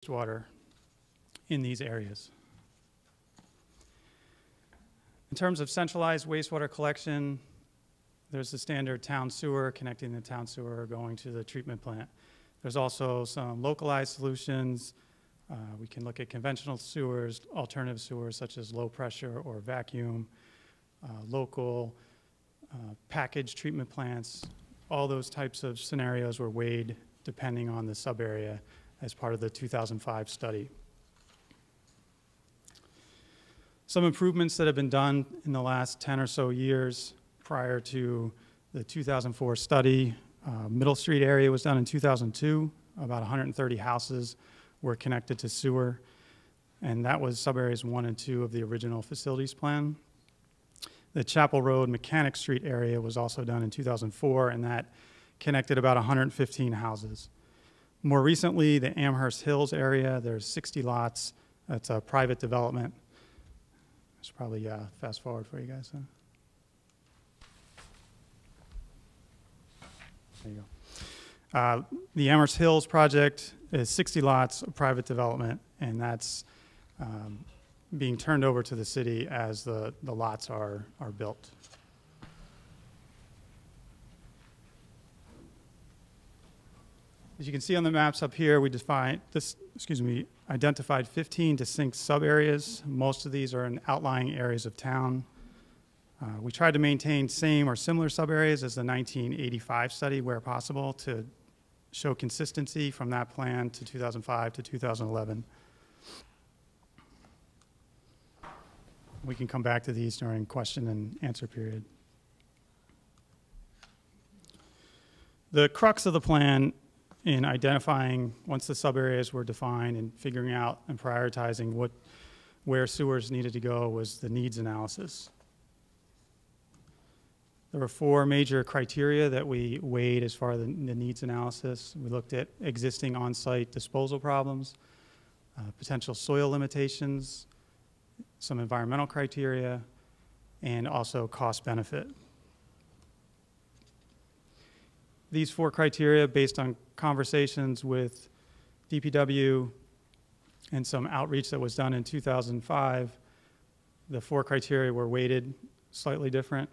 wastewater in these areas. In terms of centralized wastewater collection, there's the standard town sewer connecting the town sewer going to the treatment plant. There's also some localized solutions. We can look at conventional sewers, alternative sewers such as low pressure or vacuum, local packaged treatment plants. All those types of scenarios were weighed depending on the sub-area as part of the 2005 study. Some improvements that have been done in the last 10 or so years prior to the 2004 study. Middle Street area was done in 2002. About 130 houses were connected to sewer, and that was sub-areas 1 and 2 of the original facilities plan. The Chapel Road Mechanic Street area was also done in 2004, and that connected about 115 houses. More recently, the Amherst Hills area, there's 60 lots. That's a private development. I should probably fast forward for you guys. There you go. The Amherst Hills project is 60 lots of private development, and that's being turned over to the city as the lots are built. As you can see on the maps up here, we identified 15 distinct sub-areas. Most of these are in outlying areas of town. We tried to maintain same or similar sub-areas as the 1985 study where possible to show consistency from that plan to 2005 to 2011. We can come back to these during question and answer period. The crux of the plan in identifying, once the sub-areas were defined and figuring out and prioritizing where sewers needed to go, was the needs analysis. There were 4 major criteria that we weighed as far as the needs analysis. We looked at existing on-site disposal problems, potential soil limitations, some environmental criteria, and also cost benefit. These 4 criteria, based on conversations with DPW and some outreach that was done in 2005, the 4 criteria were weighted slightly different.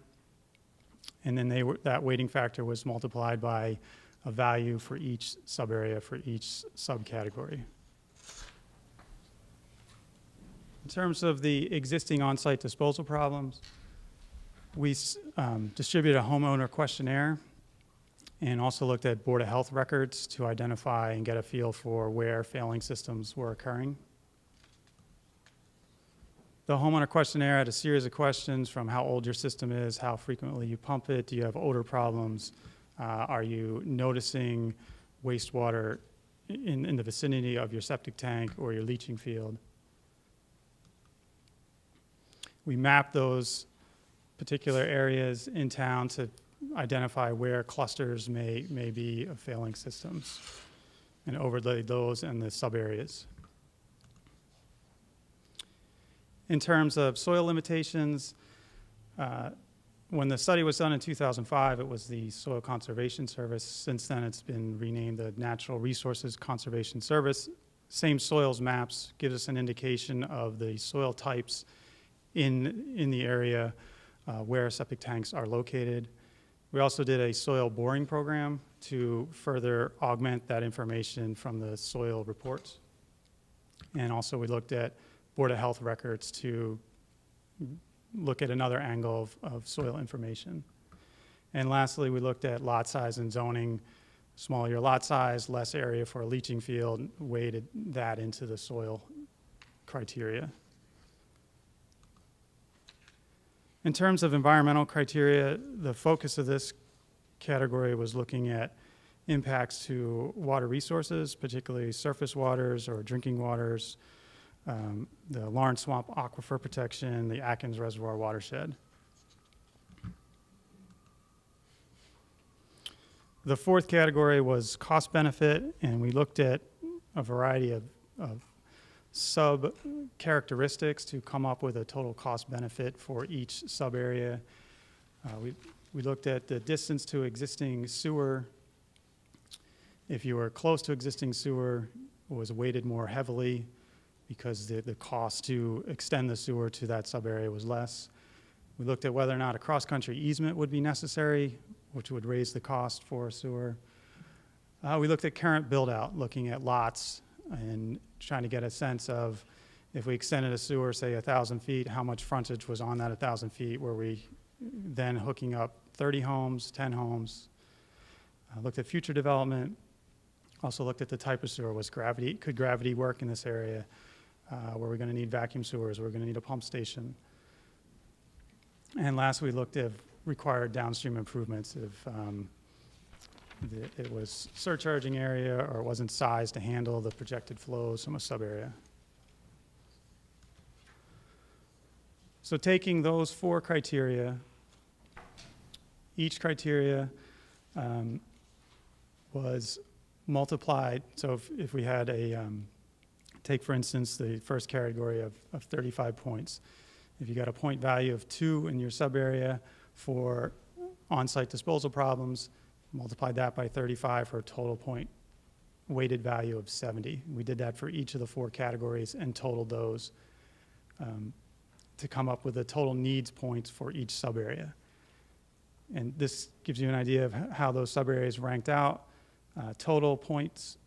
And then that weighting factor was multiplied by a value for each sub-area, for each subcategory. In terms of the existing on-site disposal problems, we distributed a homeowner questionnaire and also looked at Board of Health records to identify and get a feel for where failing systems were occurring. The homeowner questionnaire had a series of questions from how old your system is, how frequently you pump it, do you have odor problems, are you noticing wastewater in the vicinity of your septic tank or your leaching field. We mapped those particular areas in town to identify where clusters may be of failing systems and overlaid those in the sub-areas. In terms of soil limitations, when the study was done in 2005, it was the Soil Conservation Service. Since then, it's been renamed the Natural Resources Conservation Service. Same soils maps gives us an indication of the soil types in the area where septic tanks are located. We also did a soil boring program to further augment that information from the soil reports. And also we looked at Board of Health records to look at another angle of soil information. And lastly, we looked at lot size and zoning. Smaller your lot size, less area for a leaching field, weighted that into the soil criteria. In terms of environmental criteria, the focus of this category was looking at impacts to water resources, particularly surface waters or drinking waters, the Lawrence Swamp Aquifer Protection, the Atkins Reservoir watershed. The 4th category was cost benefit, and we looked at a variety of sub-characteristics to come up with a total cost benefit for each sub-area. We looked at the distance to existing sewer. If you were close to existing sewer, was weighted more heavily because the cost to extend the sewer to that sub-area was less. We looked at whether or not a cross-country easement would be necessary, which would raise the cost for a sewer. We looked at current build-out, looking at lots and trying to get a sense of if we extended a sewer, say 1,000 feet, how much frontage was on that 1,000 feet? Were we then hooking up 30 homes, 10 homes? Looked at future development. Also looked at the type of sewer. Could gravity work in this area? Were we going to need vacuum sewers? Were we going to need a pump station? And last, we looked at required downstream improvements if it was surcharging area or it wasn't sized to handle the projected flows from a sub-area. So taking those 4 criteria, each criteria was multiplied. So if we had take for instance the first category of 35 points. If you got a point value of 2 in your sub-area for on-site disposal problems, multiply that by 35 for a total point weighted value of 70. We did that for each of the 4 categories and totaled those to come up with the total needs points for each sub-area. And this gives you an idea of how those sub-areas ranked out. Total points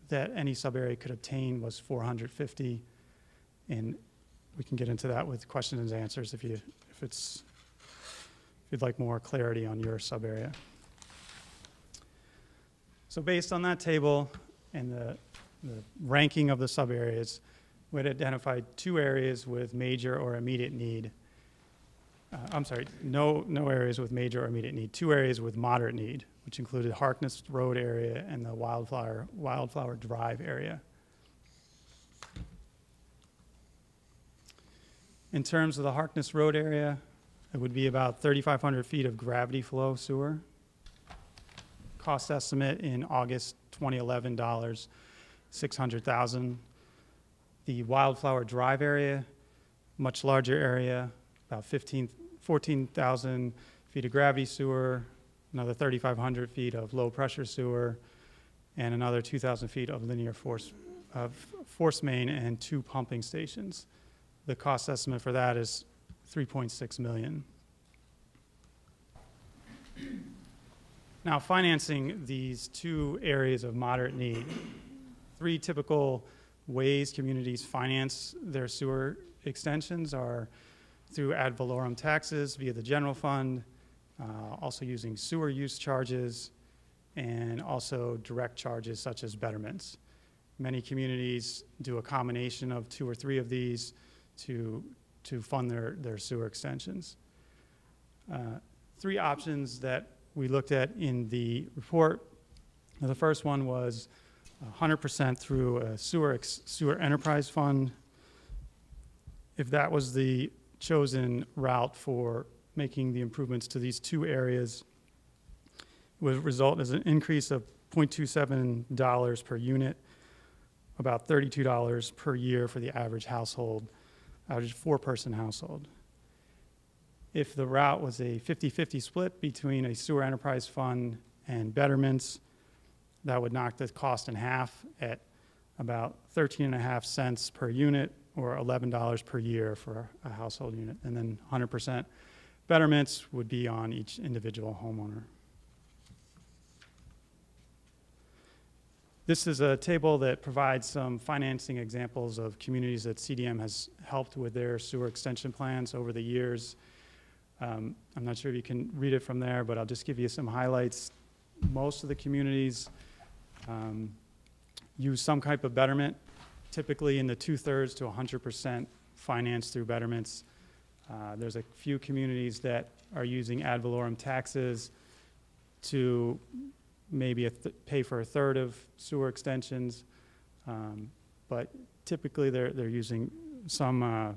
that any sub-area could obtain was 450, and we can get into that with questions and answers if you'd like more clarity on your sub-area. So based on that table and the ranking of the sub-areas, we had identified 2 areas with major or immediate need. No areas with major or immediate need. 2 areas with moderate need, which included Harkness Road area and the Wildflower Drive area. In terms of the Harkness Road area, it would be about 3,500 feet of gravity flow sewer. Cost estimate in August 2011, $600,000. The Wildflower Drive area, much larger area, about 14,000 feet of gravity sewer, another 3,500 feet of low pressure sewer, and another 2,000 feet of linear force main and 2 pumping stations. The cost estimate for that is $3.6 million. Now, financing these 2 areas of moderate need, 3 typical ways communities finance their sewer extensions are through ad valorem taxes via the general fund, also using sewer use charges, and also direct charges such as betterments. Many communities do a combination of 2 or 3 of these to fund their sewer extensions. 3 options that we looked at in the report. The first one was 100% through a sewer enterprise fund. If that was the chosen route for making the improvements to these 2 areas, it would result as an increase of $0.27 per unit, about $32 per year for the average household, average 4-person household. If the route was a 50-50 split between a sewer enterprise fund and betterments, that would knock the cost in half at about 13.5 cents per unit or $11 per year for a household unit. And then 100% betterments would be on each individual homeowner. This is a table that provides some financing examples of communities that CDM has helped with their sewer extension plans over the years. I'm not sure if you can read it from there, but I'll just give you some highlights. Most of the communities use some type of betterment, typically in the 2/3 to 100% financed through betterments. There's a few communities that are using ad valorem taxes to maybe pay for 1/3 of sewer extensions, but typically they're using some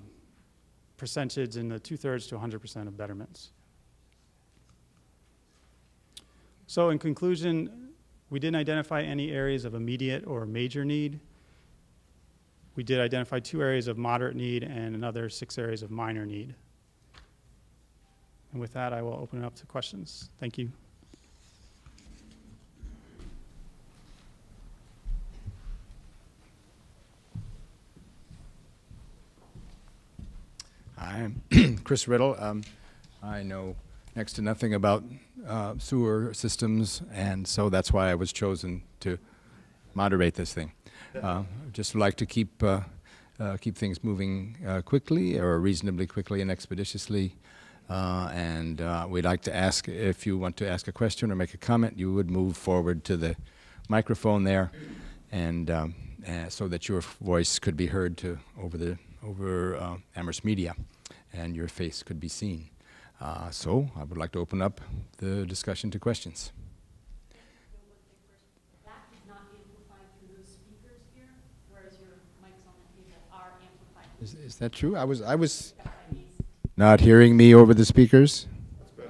percentage in the 2/3 to 100% of betterments. So in conclusion, we didn't identify any areas of immediate or major need. We did identify 2 areas of moderate need and another 6 areas of minor need. And with that, I will open it up to questions. Thank you. I'm Chris Riddle. I know next to nothing about sewer systems, and so that's why I was chosen to moderate this thing. Just like to keep things moving quickly, or reasonably quickly and expeditiously. And we'd like to ask, if you want to ask a question or make a comment, you would move forward to the microphone there, and so that your voice could be heard over Amherst media, and your face could be seen. So I would like to open up the discussion to questions. That is not amplified through those speakers here, whereas your mics on the table are amplified. Is that true? I was not hearing me over the speakers. That's better.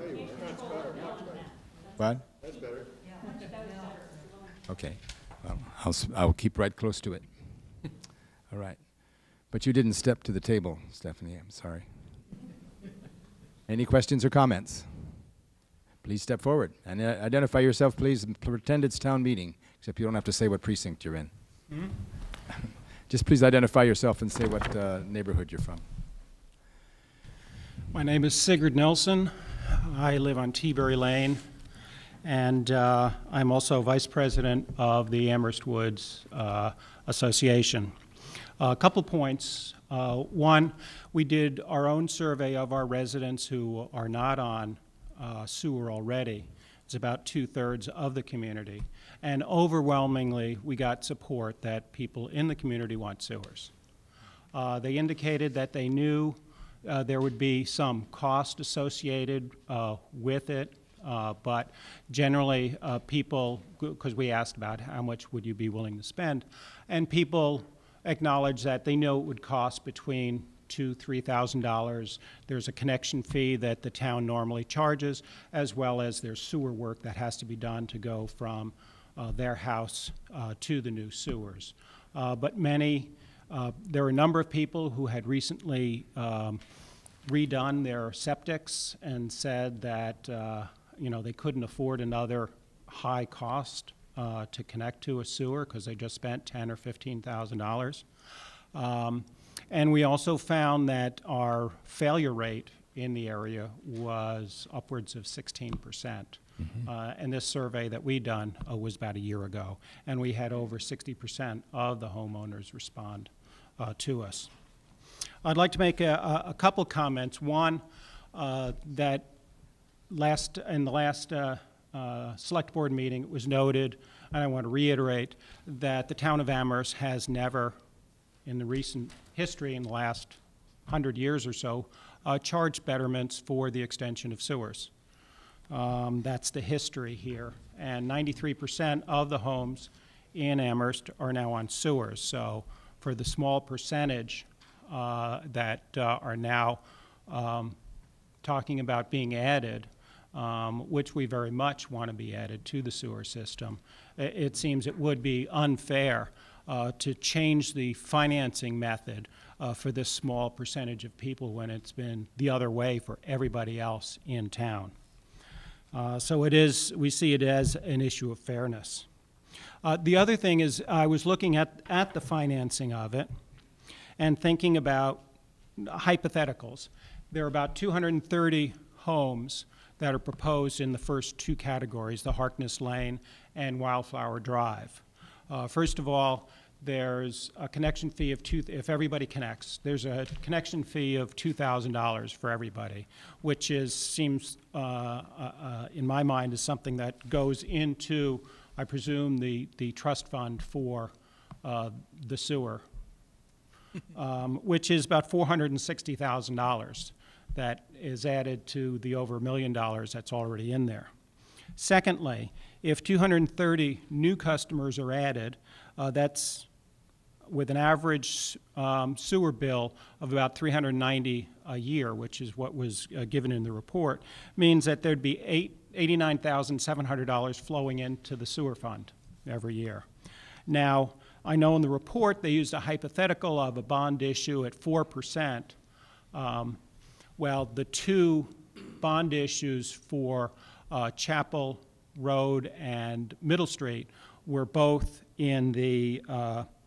What? That's better. Okay. Well, I'll keep right close to it. All right. But you didn't step to the table, Stephanie. I'm sorry. Any questions or comments? Please step forward and identify yourself, please, and pretend it's town meeting, except you don't have to say what precinct you're in. Mm-hmm. Just please identify yourself and say what neighborhood you're from. My name is Sigurd Nelson. I live on Teabury Lane, and I'm also vice president of the Amherst Woods Association. A couple points. One, we did our own survey of our residents who are not on sewer already. It's about 2/3 of the community. And overwhelmingly, we got support that people in the community want sewers. They indicated that they knew there would be some cost associated with it, but generally people, because we asked about how much would you be willing to spend, and people acknowledge that they know it would cost between $2,000 to $3,000. There's a connection fee that the town normally charges, as well as there's sewer work that has to be done to go from their house to the new sewers. But there are a number of people who had recently redone their septics and said that they couldn't afford another high cost to connect to a sewer because they just spent $10,000 or $15,000. And we also found that our failure rate in the area was upwards of 16%. Mm-hmm. And this survey that we done was about a year ago, and we had over 60% of the homeowners respond to us. I'd like to make a couple comments. One, that in the last select board meeting, it was noted, and I want to reiterate, that the town of Amherst has never, in the recent history, in the last 100 years or so, charged betterments for the extension of sewers. That's the history here. And 93% of the homes in Amherst are now on sewers. So for the small percentage that are now talking about being added, which we very much want to be added to the sewer system, it seems it would be unfair to change the financing method for this small percentage of people when it's been the other way for everybody else in town. So we see it as an issue of fairness. The other thing is, I was looking at the financing of it and thinking about hypotheticals. There are about 230 homes that are proposed in the first two categories, the Harkness Lane and Wildflower Drive. First of all, there's a connection fee of if everybody connects, there's a connection fee of $2,000 for everybody, which seems, in my mind, is something that goes into, I presume, the trust fund for the sewer, which is about $460,000 that is added to the over $1 million that's already in there. Secondly, if 230 new customers are added, that's with an average sewer bill of about $390 a year, which is what was given in the report, means that there'd be $89,700 flowing into the sewer fund every year. Now, I know in the report they used a hypothetical of a bond issue at 4%. Well, the two bond issues for Chapel Road and Middle Street were both in the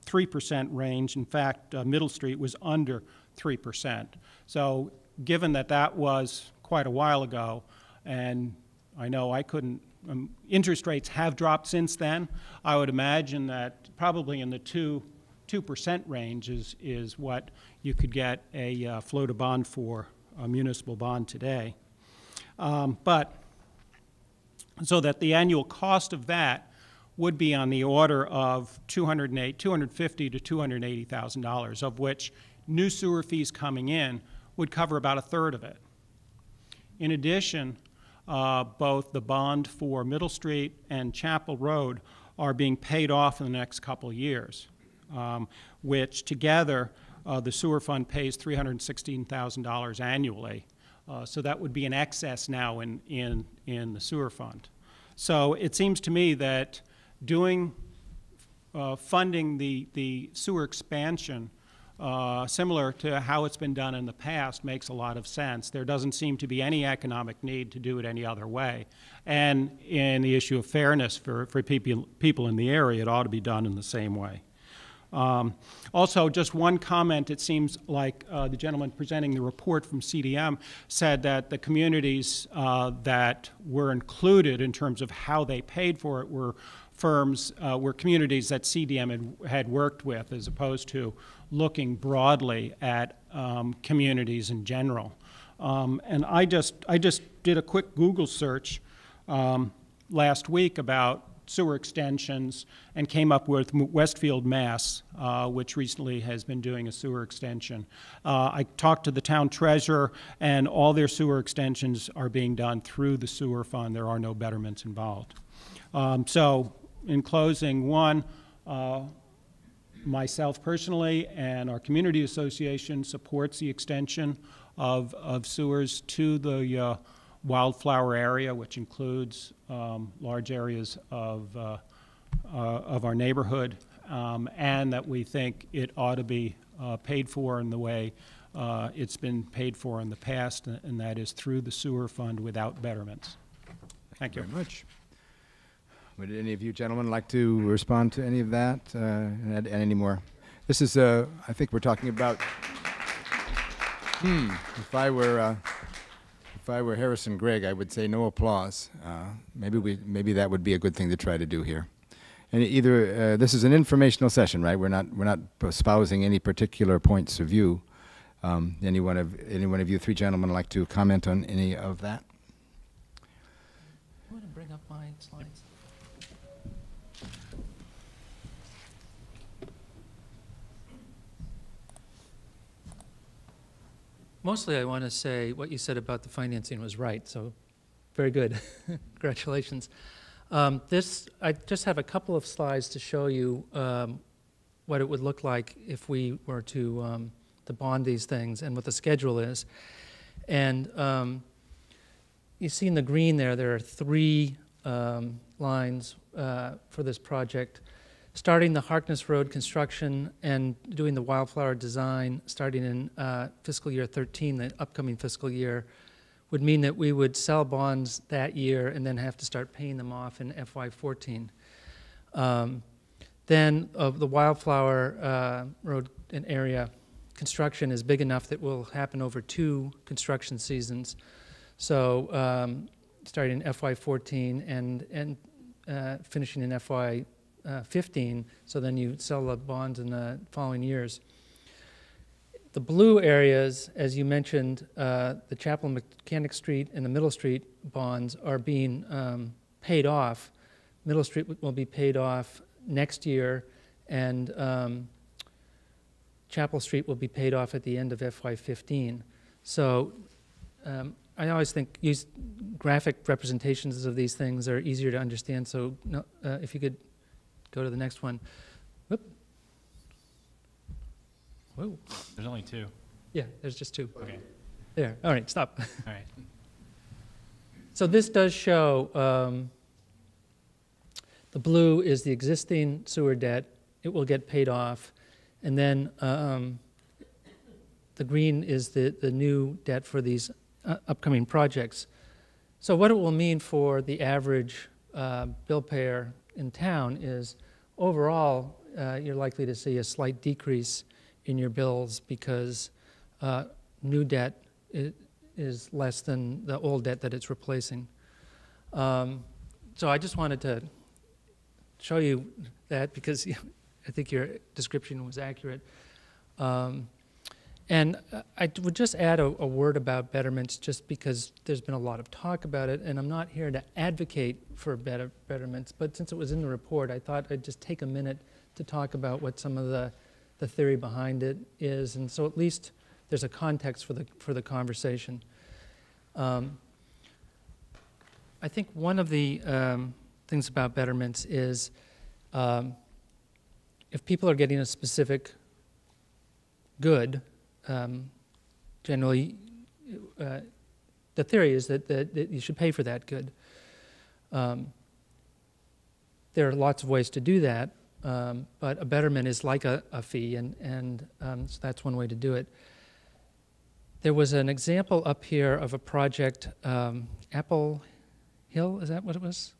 3% range. In fact, Middle Street was under 3%. So given that that was quite a while ago, and I know I couldn't, interest rates have dropped since then, I would imagine that probably in the 2% range is what you could get a floater bond for, a municipal bond today. But so that the annual cost of that would be on the order of $250,000 to $280,000, of which new sewer fees coming in would cover about a third of it. In addition, both the bond for Middle Street and Chapel Road are being paid off in the next couple of years, which together the sewer fund pays $316,000 annually. So that would be an excess now in the sewer fund. So it seems to me that funding the sewer expansion similar to how it's been done in the past makes a lot of sense. There doesn't seem to be any economic need to do it any other way. And in the issue of fairness for people in the area, it ought to be done in the same way. Also, just one comment, it seems like the gentleman presenting the report from CDM said that the communities that were included in terms of how they paid for it were communities that CDM had worked with, as opposed to looking broadly at communities in general. And I just did a quick Google search last week about sewer extensions and came up with Westfield, Mass., which recently has been doing a sewer extension. I talked to the town treasurer, and all their sewer extensions are being done through the sewer fund. There are no betterments involved. So in closing, one, myself personally and our community association supports the extension of sewers to the Wildflower area, which includes large areas of our neighborhood, and that we think it ought to be paid for in the way it's been paid for in the past, and that is through the sewer fund without betterments. Thank you. Very much. Would any of you gentlemen like to respond to any of that and add any more? This is, I think we're talking about, if I were Harrison Gregg, I would say no applause. Maybe that would be a good thing to try to do here. And either this is an informational session, right? We're not espousing any particular points of view. Any one of you three gentlemen like to comment on any of that? I want to bring up my slides. Mostly I want to say what you said about the financing was right, so very good. Congratulations. I just have a couple of slides to show you what it would look like if we were to bond these things and what the schedule is. And you see in the green there are three lines for this project. Starting the Harkness Road construction and doing the Wildflower design starting in fiscal year 13, the upcoming fiscal year, would mean that we would sell bonds that year and then have to start paying them off in FY14. Then of the Wildflower Road and area construction is big enough that will happen over 2 construction seasons. So starting in FY14 and finishing in FY15, so then you sell the bonds in the following years. The blue areas, as you mentioned, the Chapel Mechanic Street and the Middle Street bonds are being paid off. Middle Street will be paid off next year, and Chapel Street will be paid off at the end of FY15. So I always think graphic representations of these things are easier to understand, so if you could go to the next one. Whoop. Whoa. There's only 2. Yeah, there's just 2. Okay. There. All right, stop. All right. So this does show the blue is the existing sewer debt. It will get paid off. And then the green is the new debt for these upcoming projects. So what it will mean for the average bill payer in town is overall you're likely to see a slight decrease in your bills because new debt is less than the old debt that it's replacing. So I just wanted to show you that because I think your description was accurate. And I would just add a word about betterments just because there's been a lot of talk about it, and I'm not here to advocate for betterments, but since it was in the report, I thought I'd just take a minute to talk about what some of the theory behind it is, and so at least there's a context for the conversation. I think one of the things about betterments is if people are getting a specific good, generally, the theory is that you should pay for that good. There are lots of ways to do that, but a betterment is like a fee, and so that's one way to do it. There was an example up here of a project, Apple Hill, is that what it was?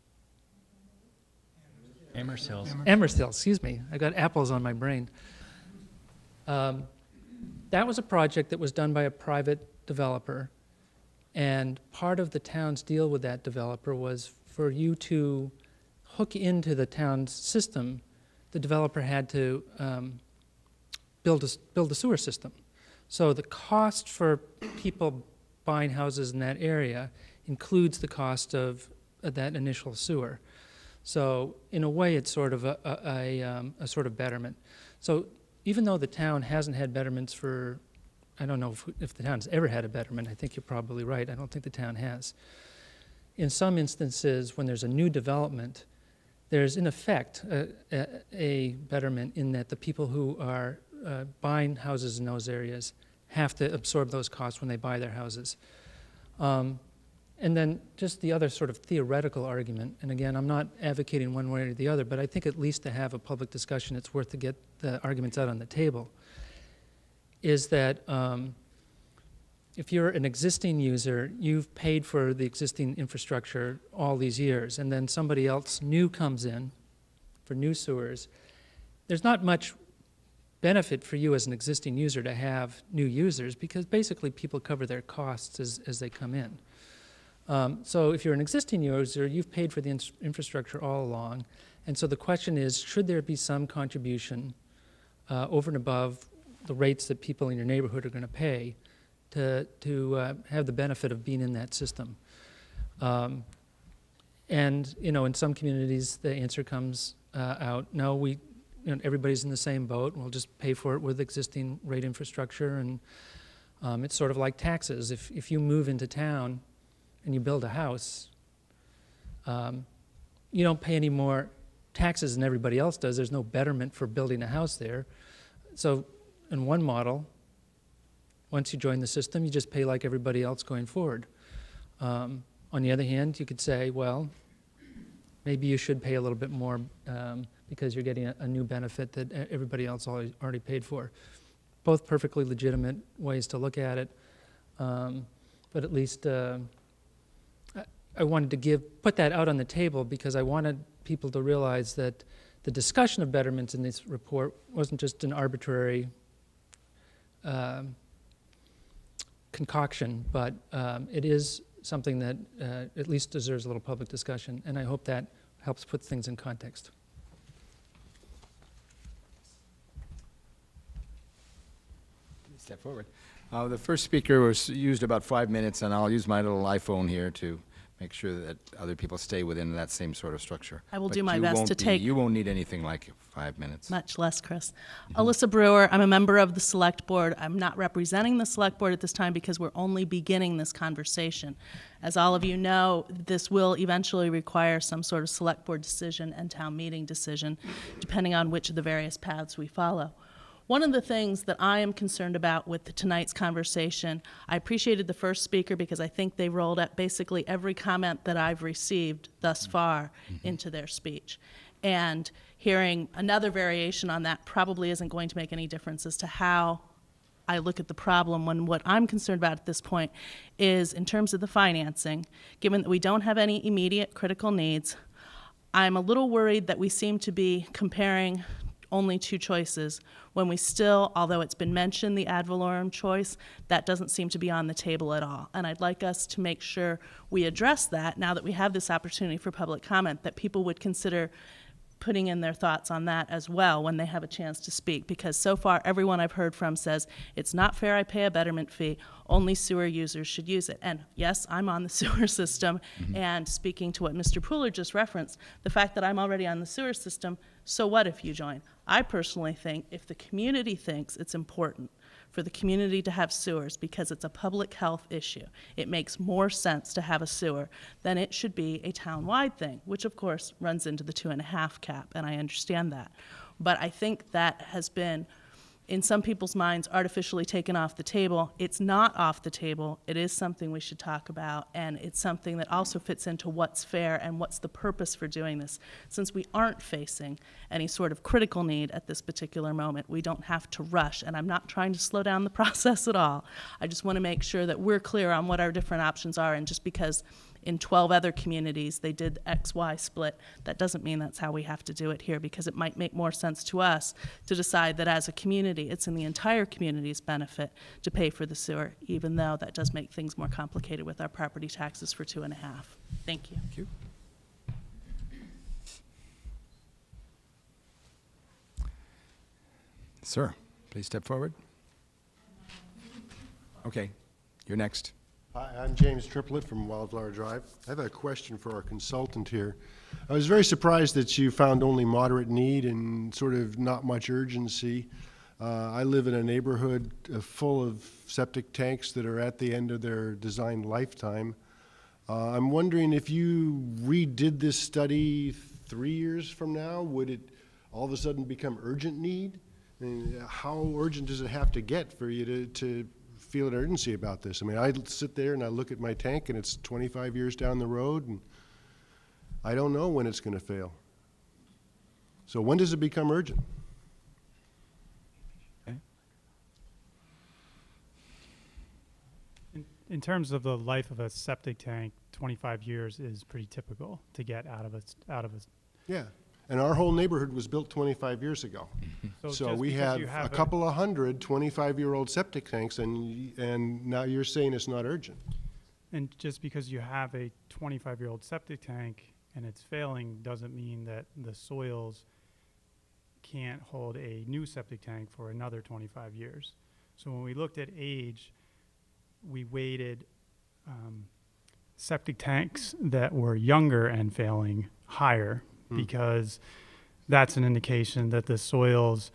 Amherst Hills. Amherst Hill, excuse me. I got apples on my brain. That was a project that was done by a private developer, and part of the town's deal with that developer was for you to hook into the town's system, the developer had to build a sewer system. So the cost for people buying houses in that area includes the cost of that initial sewer. So in a way, it's sort of a sort of betterment. So even though the town hasn't had betterments for, I don't know if the town's ever had a betterment. I think you're probably right. I don't think the town has. In some instances, when there's a new development, there's in effect a betterment in that the people who are buying houses in those areas have to absorb those costs when they buy their houses. And then just the other sort of theoretical argument, and again, I'm not advocating one way or the other, but I think at least to have a public discussion, it's worth to get the arguments out on the table, is that if you're an existing user, you've paid for the existing infrastructure all these years, and then somebody else new comes in for new sewers, there's not much benefit for you as an existing user to have new users because basically people cover their costs as they come in. So if you're an existing user, you've paid for the infrastructure all along, and so the question is, should there be some contribution over and above the rates that people in your neighborhood are going to pay to have the benefit of being in that system? And in some communities, the answer comes out, no, everybody's in the same boat. We'll just pay for it with existing rate infrastructure, and it's sort of like taxes. If you move into town and you build a house, you don't pay any more taxes than everybody else does. There's no betterment for building a house there. So in one model, once you join the system, you just pay like everybody else going forward. On the other hand, you could say, well, maybe you should pay a little bit more because you're getting a new benefit that everybody else already paid for. Both perfectly legitimate ways to look at it, but at least I wanted to put that out on the table because I wanted people to realize that the discussion of betterments in this report wasn't just an arbitrary concoction, but it is something that at least deserves a little public discussion, and I hope that helps put things in context. Step forward. The first speaker used about 5 minutes, and I'll use my little iPhone here to make sure that other people stay within that same sort of structure. I will do my best to take... You won't need anything like 5 minutes. Much less, Chris. Alyssa Brewer, I'm a member of the Select Board. I'm not representing the Select Board at this time because we're only beginning this conversation. As all of you know, this will eventually require some sort of Select Board decision and town meeting decision, depending on which of the various paths we follow. One of the things that I am concerned about with tonight's conversation, I appreciated the first speaker because I think they rolled up basically every comment that I've received thus far into their speech. And hearing another variation on that probably isn't going to make any difference as to how I look at the problem when what I'm concerned about at this point is in terms of the financing, given that we don't have any immediate critical needs, I'm a little worried that we seem to be comparing only two choices, when we still, although it's been mentioned, the ad valorem choice, that doesn't seem to be on the table at all. And I'd like us to make sure we address that now that we have this opportunity for public comment, that people would consider putting in their thoughts on that as well when they have a chance to speak, because so far everyone I've heard from says it's not fair I pay a betterment fee, only sewer users should use it. And yes, I'm on the sewer system, and speaking to what Mr. Pooler just referenced, the fact that I'm already on the sewer system, so what if you join? I personally think if the community thinks it's important for the community to have sewers because it's a public health issue, it makes more sense to have a sewer than it should be a town-wide thing, which of course runs into the 2.5 cap, and I understand that. But I think that has been, in some people's minds, artificially taken off the table. It's not off the table. It is something we should talk about, and it's something that also fits into what's fair and what's the purpose for doing this. Since we aren't facing any sort of critical need at this particular moment, we don't have to rush, and I'm not trying to slow down the process at all. I just want to make sure that we're clear on what our different options are, and just because in 12 other communities they did XY split, that doesn't mean that's how we have to do it here, because it might make more sense to us to decide that as a community it's in the entire community's benefit to pay for the sewer, even though that does make things more complicated with our property taxes for 2.5. Thank you. Thank you. Sir, please step forward. Okay, you're next. Hi, I'm James Triplett from Wildflower Drive. I have a question for our consultant here. I was very surprised that you found only moderate need and sort of not much urgency. I live in a neighborhood full of septic tanks that are at the end of their design lifetime. I'm wondering if you redid this study 3 years from now, would it all of a sudden become urgent need? I mean, how urgent does it have to get for you to feel an urgency about this? I mean, I sit there and I look at my tank and it's 25 years down the road and I don't know when it's going to fail. So when does it become urgent? Okay. In terms of the life of a septic tank, 25 years is pretty typical to get out of a. Yeah, and our whole neighborhood was built 25 years ago. So just we because have you have a couple of hundred 25-year-old septic tanks, and now you're saying it's not urgent. And just because you have a 25-year-old septic tank and it's failing doesn't mean that the soils can't hold a new septic tank for another 25 years. So when we looked at age, we weighted septic tanks that were younger and failing higher, because that's an indication that the soils,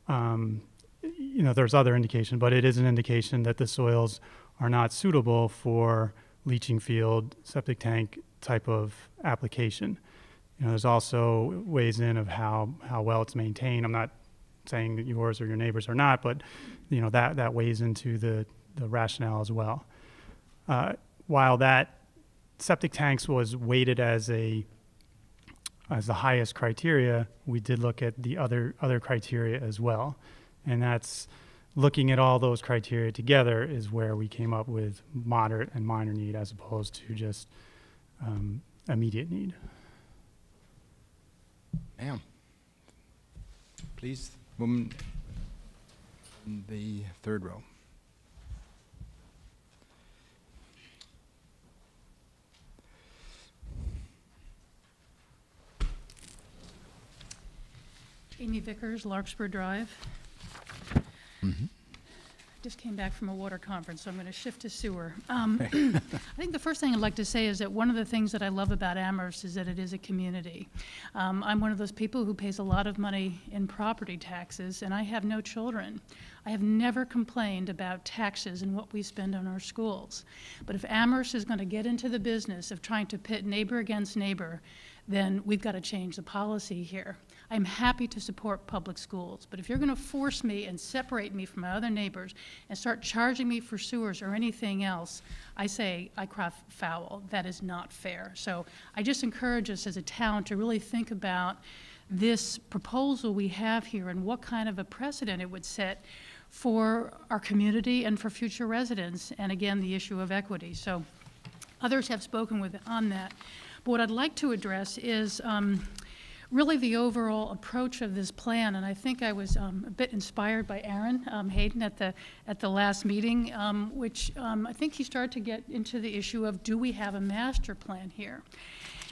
there's other indication, but it is an indication that the soils are not suitable for leaching field, septic tank type of application. There's also ways in of how well it's maintained. I'm not saying that yours or your neighbors are not, but that weighs into the rationale as well. While that septic tanks was weighted as the highest criteria, we did look at the other criteria as well. And that's looking at all those criteria together is where we came up with moderate and minor need as opposed to just immediate need. Ma'am, please, woman in the third row. Amy Vickers, Larkspur Drive. Just came back from a water conference, so I'm going to shift to sewer. I think the first thing I'd like to say is that one of the things that I love about Amherst is that it is a community. I'm one of those people who pays a lot of money in property taxes, and I have no children. I have never complained about taxes and what we spend on our schools. But if Amherst is going to get into the business of trying to pit neighbor against neighbor, then we've got to change the policy here. I'm happy to support public schools, but if you're going to force me and separate me from my other neighbors and start charging me for sewers or anything else, I say I cry foul. That is not fair. So I just encourage us as a town to really think about this proposal we have here and what kind of a precedent it would set for our community and for future residents, and again, the issue of equity. So others have spoken on that. But what I'd like to address is really the overall approach of this plan, and I think I was a bit inspired by Aaron Hayden at the last meeting, which I think he started to get into the issue of, do we have a master plan here?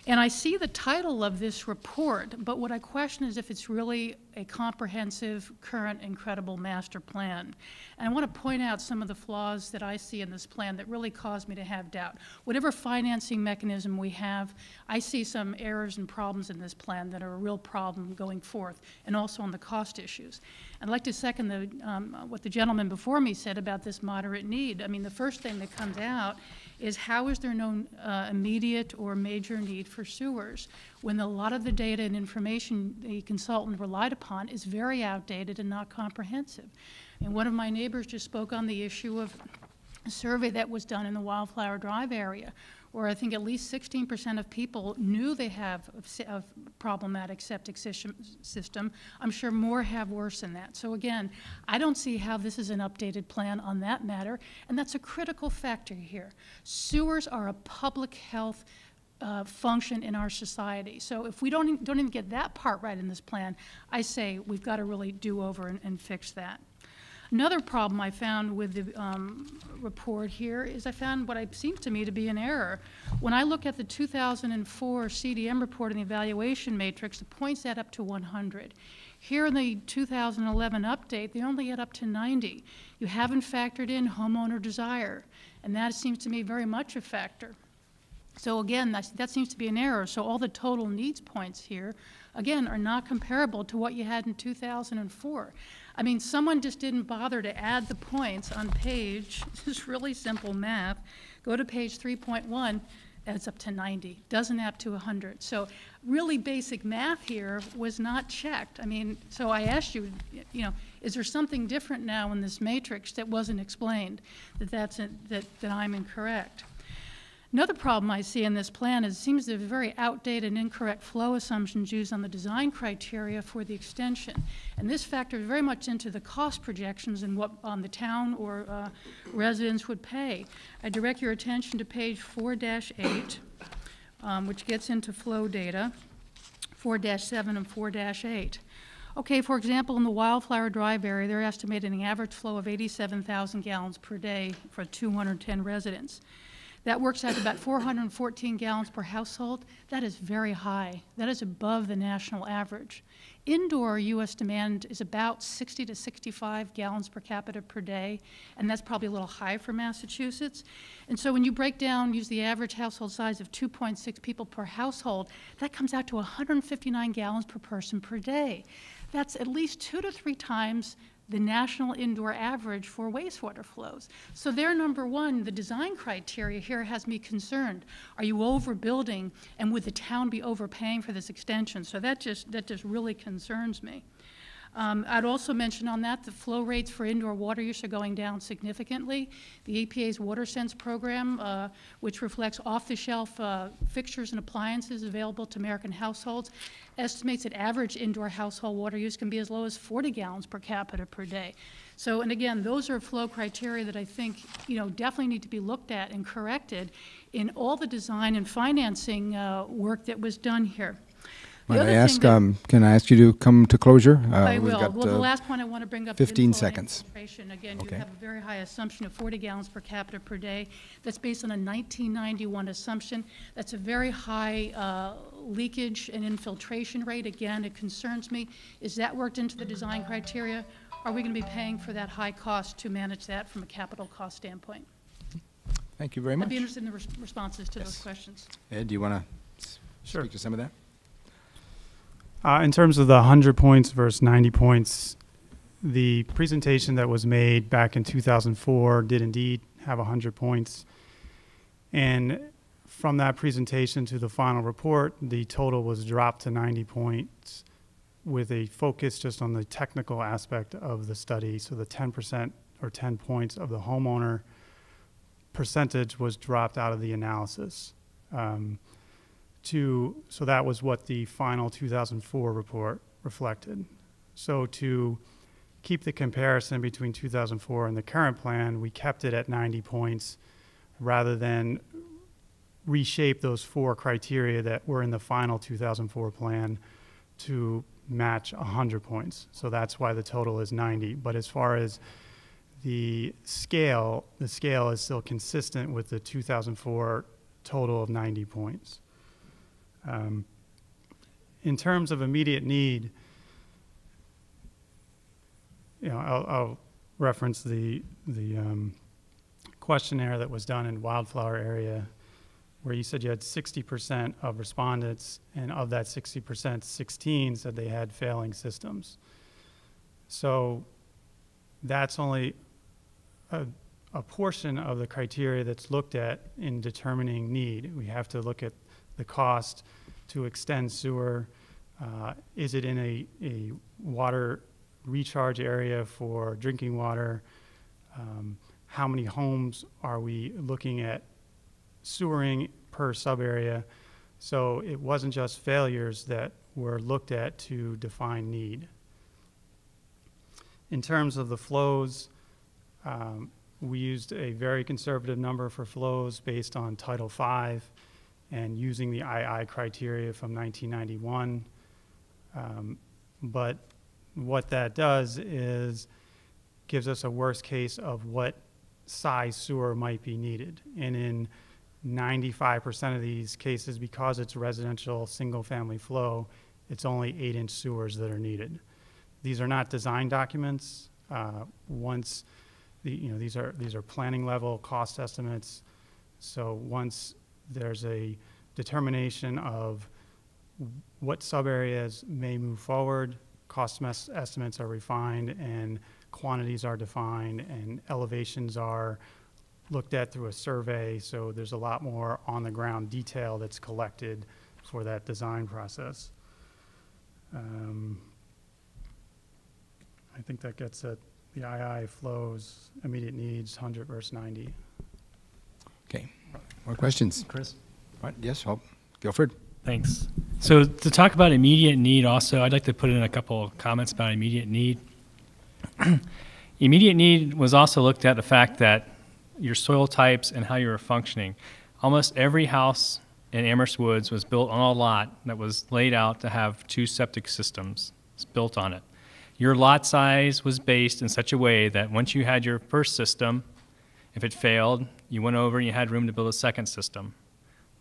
And I see the title of this report, but what I question is if it's really a comprehensive, current, and credible master plan. And I want to point out some of the flaws that I see in this plan that really cause me to have doubt. Whatever financing mechanism we have, I see some errors and problems in this plan that are a real problem going forth, and also on the cost issues. I'd like to second what the gentleman before me said about this moderate need. I mean, the first thing that comes out is how is there no immediate or major need for sewers when a lot of the data and information the consultant relied upon is very outdated and not comprehensive. And one of my neighbors just spoke on the issue of a survey that was done in the Wildflower Drive area, where I think at least 16% of people knew they have a problematic septic system. I'm sure more have worse than that. So again, I don't see how this is an updated plan on that matter, and that's a critical factor here. Sewers are a public health function in our society. So if we don't even get that part right in this plan, I say we've got to really do over and fix that. Another problem I found with the report here is I found what seems to me to be an error. When I look at the 2004 CDM report and the evaluation matrix, the points add up to 100. Here in the 2011 update, they only add up to 90. You haven't factored in homeowner desire, and that seems to me very much a factor. So again, that seems to be an error. So all the total needs points here, again, are not comparable to what you had in 2004. I mean, someone just didn't bother to add the points on page, this is really simple math, go to page 3.1, adds up to 90, doesn't add up to 100. So really basic math here was not checked. I mean, so I asked you, is there something different now in this matrix that wasn't explained, that I'm incorrect? Another problem I see in this plan is it seems to have very outdated and incorrect flow assumptions used on the design criteria for the extension. And this factors very much into the cost projections and what the town or residents would pay. I direct your attention to page 4-8, which gets into flow data, 4-7 and 4-8. Okay, for example, in the Wildflower Drive area, they're estimating an average flow of 87,000 gallons per day for 210 residents. That works out to about 414 gallons per household. That is very high. That is above the national average. Indoor U.S. demand is about 60 to 65 gallons per capita per day, and that's probably a little high for Massachusetts. And so when you break down, use the average household size of 2.6 people per household, that comes out to 159 gallons per person per day. That's at least 2 to 3 times the national indoor average for wastewater flows. So there, number one, the design criteria here has me concerned. Are you overbuilding, and would the town be overpaying for this extension? So that just really concerns me. I'd also mention on that the flow rates for indoor water use are going down significantly. The EPA's WaterSense program, which reflects off-the-shelf fixtures and appliances available to American households, estimates that average indoor household water use can be as low as 40 gallons per capita per day. So, and again, those are flow criteria that I think, definitely need to be looked at and corrected in all the design and financing work that was done here. Might I ask, can I ask you to come to closure? I will. Well, the last point I want to bring up 15 is seconds. Infiltration. Again, Okay. you have a very high assumption of 40 gallons per capita per day. That's based on a 1991 assumption. That's a very high leakage and infiltration rate. Again, it concerns me. Is that worked into the design criteria? Are we going to be paying for that high cost to manage that from a capital cost standpoint? Thank you very much. I'd be interested in the responses to those questions. Ed, do you want to Sure. speak to some of that? In terms of the 100 points versus 90 points, the presentation that was made back in 2004 did indeed have 100 points. And from that presentation to the final report, the total was dropped to 90 points with a focus just on the technical aspect of the study. So the 10% or 10 points of the homeowner percentage was dropped out of the analysis. So that was what the final 2004 report reflected. So to keep the comparison between 2004 and the current plan, we kept it at 90 points rather than reshape those 4 criteria that were in the final 2004 plan to match 100 points. So that's why the total is 90. But as far as the scale is still consistent with the 2004 total of 90 points. In terms of immediate need, you know, I'll reference the questionnaire that was done in Wildflower area, where you said you had 60% of respondents, and of that 60%, 16 said they had failing systems. So that's only a portion of the criteria that's looked at in determining need. We have to look at the cost to extend sewer. Is it in a water recharge area for drinking water? How many homes are we looking at sewering per sub-area? So it wasn't just failures that were looked at to define need. In terms of the flows, we used a very conservative number for flows based on Title V and using the II criteria from 1991. But what that does is gives us a worst case of what size sewer might be needed. And in 95% of these cases, because it's residential single-family flow, it's only 8-inch sewers that are needed. These are not design documents. These are planning level cost estimates. So once there's a determination of what sub-areas may move forward, cost estimates are refined and quantities are defined and elevations are looked at through a survey. So there's a lot more on the ground detail that's collected for that design process. I think that gets at the II flows, immediate needs, 100 versus 90. Okay. More questions? Chris? What? Yes, Hope. Guilford? Thanks. So to talk about immediate need also, I'd like to put in a couple of comments about immediate need. Immediate need was also looked at the fact that your soil types and how you were functioning. Almost every house in Amherst Woods was built on a lot that was laid out to have 2 septic systems built on it. Your lot size was based in such a way that once you had your first system, if it failed, you went over and you had room to build a second system.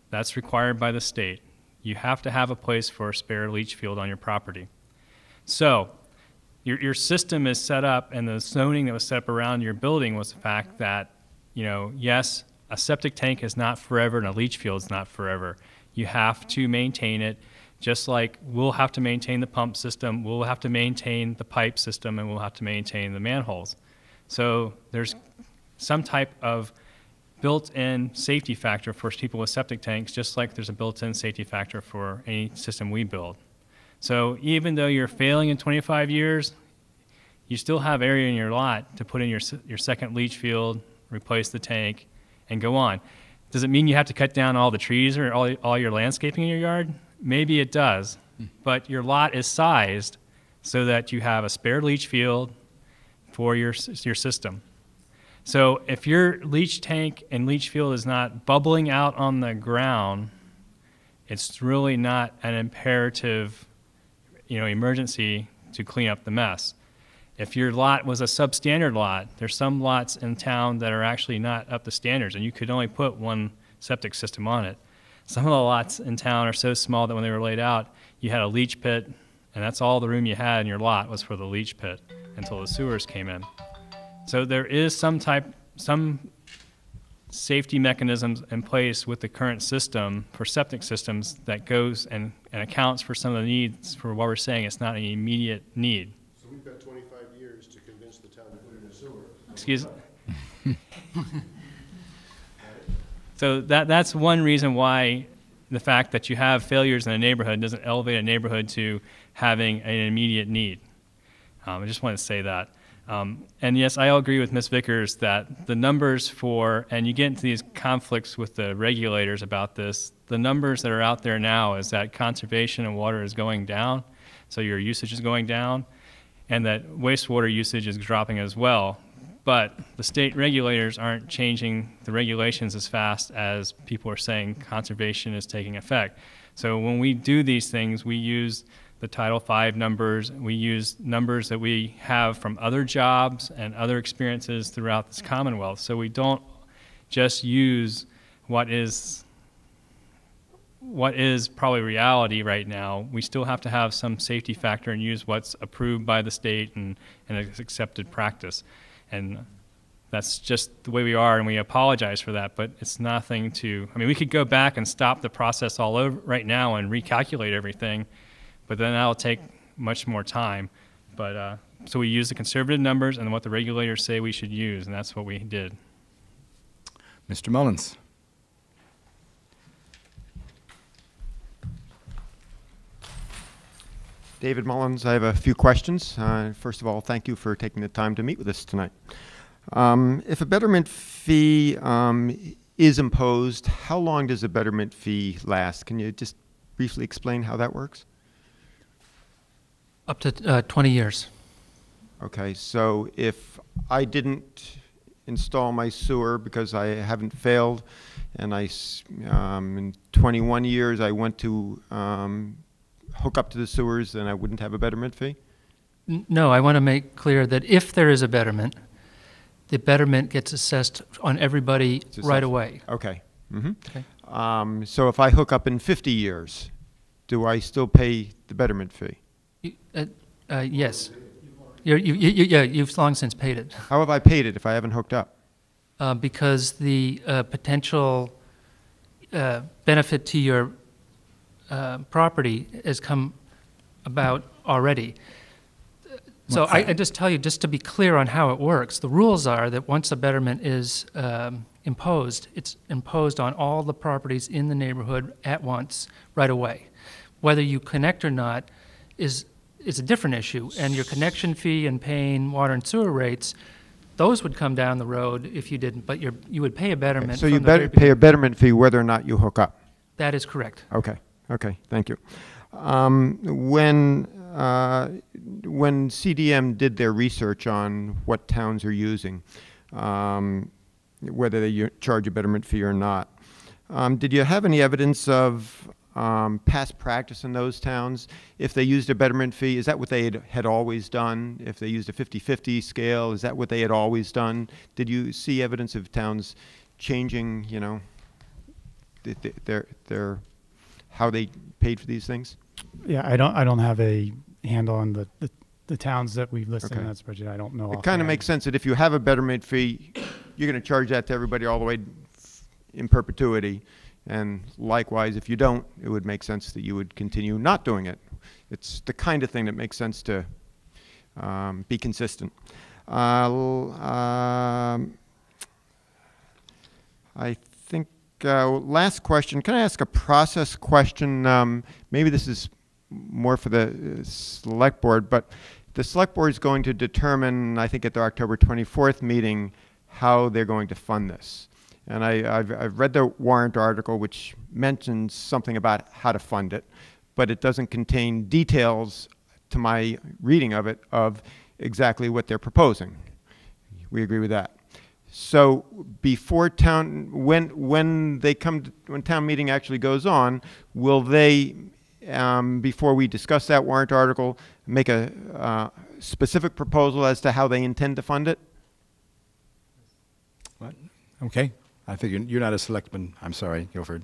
That's required by the state. You have to have a place for a spare leach field on your property. So your system is set up, and the zoning that was set up around your building was the fact that, you know, yes, a septic tank is not forever and a leach field is not forever. You have to maintain it, just like we'll have to maintain the pump system, we'll have to maintain the pipe system, and we'll have to maintain the manholes. So there's some type of built-in safety factor for people with septic tanks, just like there's a built-in safety factor for any system we build. So even though you're failing in 25 years, you still have area in your lot to put in your second leach field, replace the tank, and go on. Does it mean you have to cut down all the trees or all your landscaping in your yard? Maybe it does, but your lot is sized so that you have a spare leach field for your system. So if your leach tank and leach field is not bubbling out on the ground, it's really not an imperative, emergency to clean up the mess. If your lot was a substandard lot, there's some lots in town that are actually not up to standards, and you could only put 1 septic system on it. Some of the lots in town are so small that when they were laid out, you had a leach pit, and that's all the room you had in your lot was for the leach pit until the sewers came in. So there is some safety mechanisms in place with the current system for septic systems that goes and accounts for some of the needs for what we're saying it's not an immediate need. So we've got 25 years to convince the town to put in a sewer. Excuse me? So that's one reason why the fact that you have failures in a neighborhood doesn't elevate a neighborhood to having an immediate need. I just want to say that. And yes, I agree with Ms. Vickers that the numbers and you get into these conflicts with the regulators about this, the numbers that are out there now is that conservation of water is going down, so your usage is going down, and that wastewater usage is dropping as well. But the state regulators aren't changing the regulations as fast as people are saying conservation is taking effect. So when we do these things, we use the Title V numbers. We use numbers that we have from other jobs and other experiences throughout this Commonwealth. So we don't just use what is probably reality right now. We still have to have some safety factor and use what's approved by the state and is accepted practice. And that's just the way we are, and we apologize for that, but it's nothing to, I mean, we could go back and stop the process all over right now and recalculate everything, but then that'll take much more time. But so we use the conservative numbers and what the regulators say we should use, and that's what we did. Mr. Mullins. David Mullins, I have a few questions. First of all, thank you for taking the time to meet with us tonight. If a betterment fee is imposed, how long does a betterment fee last? Can you just briefly explain how that works? Up to 20 years. Okay, so if I didn't install my sewer because I haven't failed, and in 21 years I went to hook up to the sewers, then I wouldn't have a betterment fee? No, I want to make clear that if there is a betterment, the betterment gets assessed on everybody right away. Okay. Okay. So if I hook up in 50 years, do I still pay the betterment fee? Yes. You've long since paid it. How have I paid it if I haven't hooked up? Because the potential benefit to your property has come about already. So I just tell you, just to be clear on how it works, the rules are that once a betterment is imposed, it's imposed on all the properties in the neighborhood at once, right away. Whether you connect or not is a different issue, and your connection fee and paying water and sewer rates, those would come down the road if you didn't, but you would pay a betterment. Okay, so you pay a betterment fee whether or not you hook up? That is correct. Okay, okay, thank you. When CDM did their research on what towns are using, whether they charge a betterment fee or not, did you have any evidence of past practice in those towns? If they used a betterment fee, is that what they had always done? If they used a 50-50 scale, is that what they had always done? Did you see evidence of towns changing, you know, their how they paid for these things? Yeah, I don't have a handle on the towns that we've listed Okay. in that spreadsheet. I don't know. It kind of makes sense that if you have a betterment fee, you're going to charge that to everybody all the way in perpetuity. And likewise, if you don't, it would make sense that you would continue not doing it. It's the kind of thing that makes sense to be consistent. I think last question. Can I ask a process question? Maybe this is more for the select board, but the select board is going to determine, I think at their October 24th meeting, how they're going to fund this. And I've read the warrant article, which mentions something about how to fund it, but it doesn't contain details, to my reading of it, of exactly what they're proposing. We agree with that. So before when town meeting actually goes on, will they, before we discuss that warrant article, make a specific proposal as to how they intend to fund it? What? Okay. I think you're not a selectman. I'm sorry, Guilford.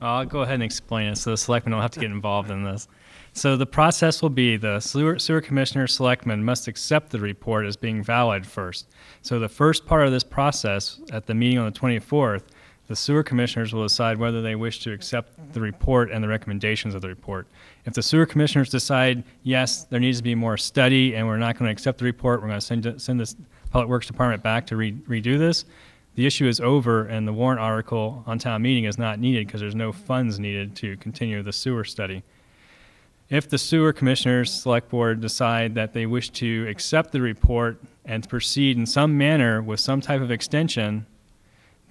I'll go ahead and explain it so the selectmen don't have to get involved in this. So the process will be the sewer commissioner selectman must accept the report as being valid first. So the first part of this process at the meeting on the 24th, the sewer commissioners will decide whether they wish to accept the report and the recommendations of the report. If the sewer commissioners decide, yes, there needs to be more study and we're not going to accept the report, we're going to send this Public Works Department back to redo this, the issue is over and the warrant article on town meeting is not needed because there's no funds needed to continue the sewer study. If the sewer commissioners select board decide that they wish to accept the report and proceed in some manner with some type of extension,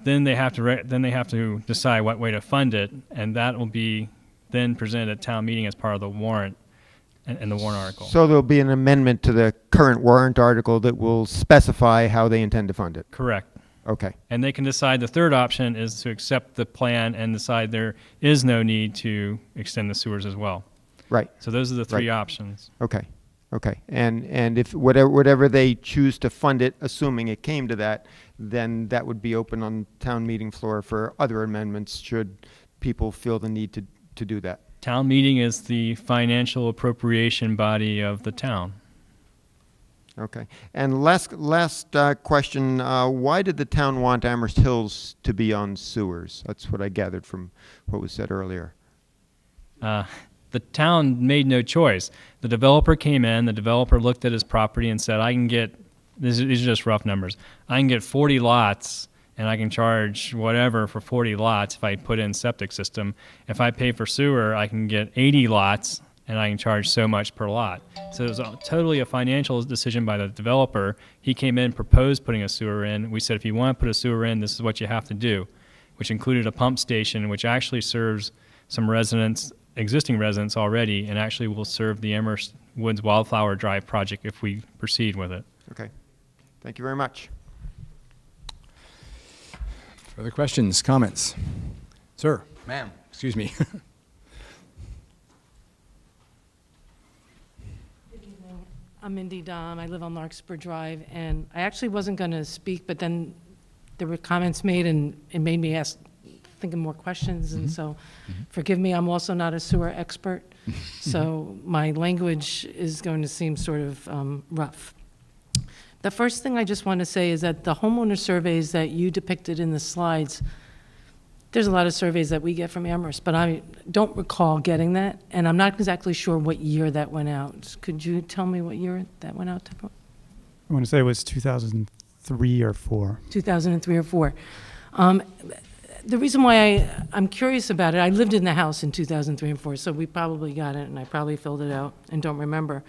then they have to decide what way to fund it, and that will be then presented at town meeting as part of the warrant and the warrant article. So there'll be an amendment to the current warrant article that will specify how they intend to fund it? Correct. Okay. And they can decide the third option is to accept the plan and decide there is no need to extend the sewers as well. Right. So those are the three Right. options. Okay. Okay. And if whatever they choose to fund it, assuming it came to that, then that would be open on town meeting floor for other amendments should people feel the need to do that. Town meeting is the financial appropriation body of the town. Okay. And last question, why did the town want Amherst Hills to be on sewers? That's what I gathered from what was said earlier. The town made no choice. The developer came in, the developer looked at his property and said, I can get, these are just rough numbers, I can get 40 lots and I can charge whatever for 40 lots if I put in septic system. If I pay for sewer, I can get 80 lots and I can charge so much per lot. So it was totally a financial decision by the developer. He came in, proposed putting a sewer in. We said, if you want to put a sewer in, this is what you have to do, which included a pump station, which actually serves some residents, existing residents already, and actually will serve the Amherst Woods Wildflower Drive project if we proceed with it. Okay. Thank you very much. Further questions, comments? Sir, ma'am, excuse me. Good evening. I'm Mindy Dom. I live on Larkspur Drive, and I actually wasn't going to speak, but then there were comments made, and it made me think of more questions, and so forgive me, I'm also not a sewer expert, so my language is going to seem sort of rough. The first thing I just want to say is that the homeowner surveys that you depicted in the slides, there's a lot of surveys that we get from Amherst, but I don't recall getting that, and I'm not exactly sure what year that went out. Could you tell me what year that went out to? I want to say it was 2003 or 4. 2003 or 4. The reason why I'm curious about it, I lived in the house in 2003 and 4, so we probably got it, and I probably filled it out and don't remember.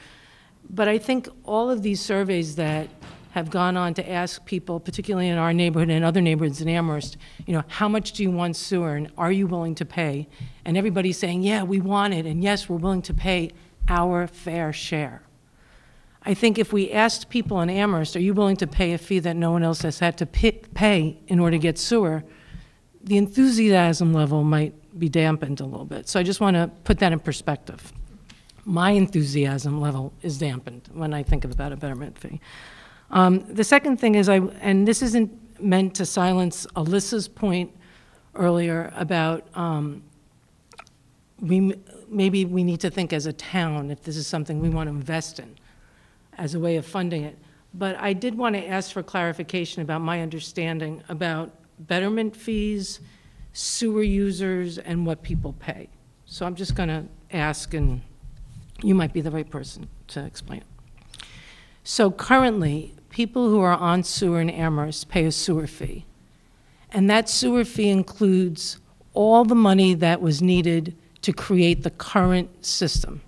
But I think all of these surveys that have gone on to ask people, particularly in our neighborhood and other neighborhoods in Amherst, you know, how much do you want sewer, and are you willing to pay? And everybody's saying, yeah, we want it, and yes, we're willing to pay our fair share. I think if we asked people in Amherst, are you willing to pay a fee that no one else has had to pay in order to get sewer, the enthusiasm level might be dampened a little bit. So I just want to put that in perspective. My enthusiasm level is dampened when I think about a betterment fee. The second thing is, and this isn't meant to silence Alyssa's point earlier about maybe we need to think as a town if this is something we want to invest in as a way of funding it. But I did want to ask for clarification about my understanding about betterment fees, sewer users, and what people pay. So I'm just going to ask, and you might be the right person to explain it. So currently, people who are on sewer in Amherst pay a sewer fee. And that sewer fee includes all the money that was needed to create the current system,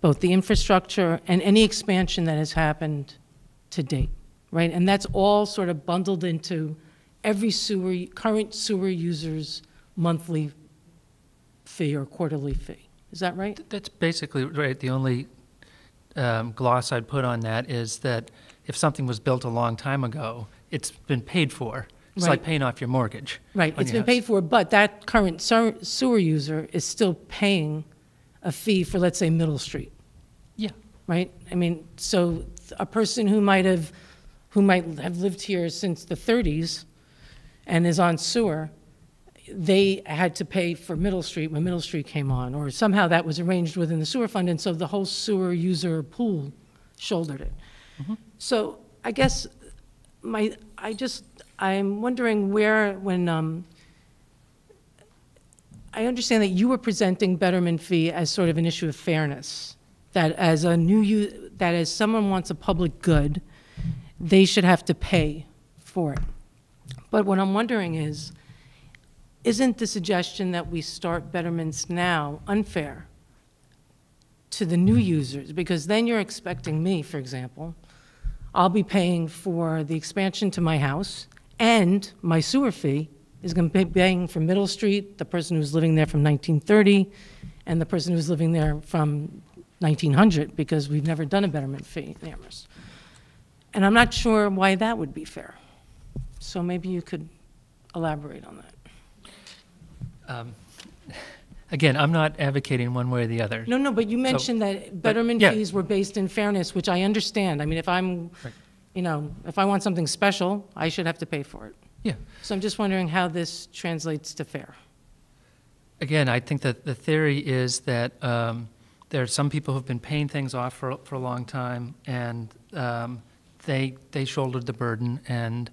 both the infrastructure and any expansion that has happened to date, right? And that's all sort of bundled into every current sewer user's monthly fee or quarterly fee. Is that right? That's basically right. The only gloss I'd put on that is that if something was built a long time ago, it's been paid for. It's like paying off your mortgage. Right, it's been paid for, but that current sewer user is still paying a fee for, let's say, Middle Street. Yeah. Right? I mean, so a person who might have lived here since the 30s and is on sewer, they had to pay for Middle Street when Middle Street came on, or somehow that was arranged within the sewer fund, and so the whole sewer user pool shouldered it. Mm-hmm. So I guess I'm wondering where, when I understand that you were presenting betterment fee as sort of an issue of fairness, that as as someone wants a public good, they should have to pay for it. But what I'm wondering is, isn't the suggestion that we start betterments now unfair to the new users? Because then you're expecting me, for example, I'll be paying for the expansion to my house, and my sewer fee is going to be paying for Middle Street, the person who's living there from 1930, and the person who's living there from 1900, because we've never done a betterment fee in Amherst. And I'm not sure why that would be fair. So maybe you could elaborate on that. again, I'm not advocating one way or the other. No, but you mentioned that betterment yeah. fees were based in fairness, which I understand. I mean, if I'm, if I want something special, I should have to pay for it. Yeah. So I'm just wondering how this translates to fair. Again, I think that the theory is that there are some people who've been paying things off for a long time, and they shouldered the burden, and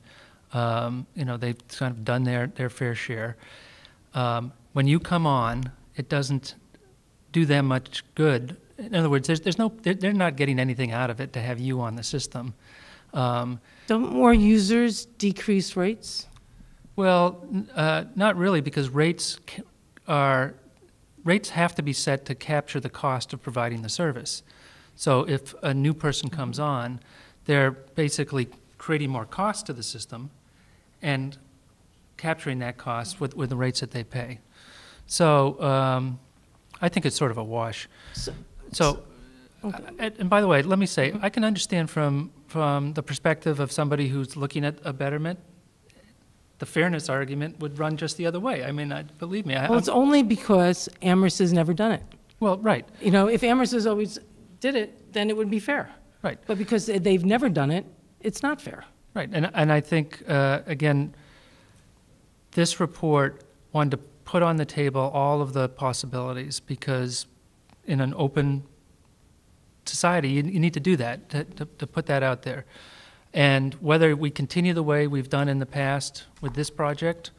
they've kind of done their fair share. When you come on, it doesn't do them much good. In other words, they're not getting anything out of it to have you on the system. Don't more users decrease rates? Well, not really, because rates have to be set to capture the cost of providing the service. So if a new person comes on, they're basically creating more cost to the system and capturing that cost with the rates that they pay. So I think it's sort of a wash. And by the way, let me say, I can understand from the perspective of somebody who's looking at a betterment, the fairness argument would run just the other way. I mean, believe me. Well, it's only because Amherst has never done it. Well, right. If Amherst has always did it, then it would be fair. Right. But because they've never done it, it's not fair. Right. And I think, again, this report wanted to put on the table all of the possibilities, because in an open society, you need to do that, to put that out there. And whether we continue the way we've done in the past with this project,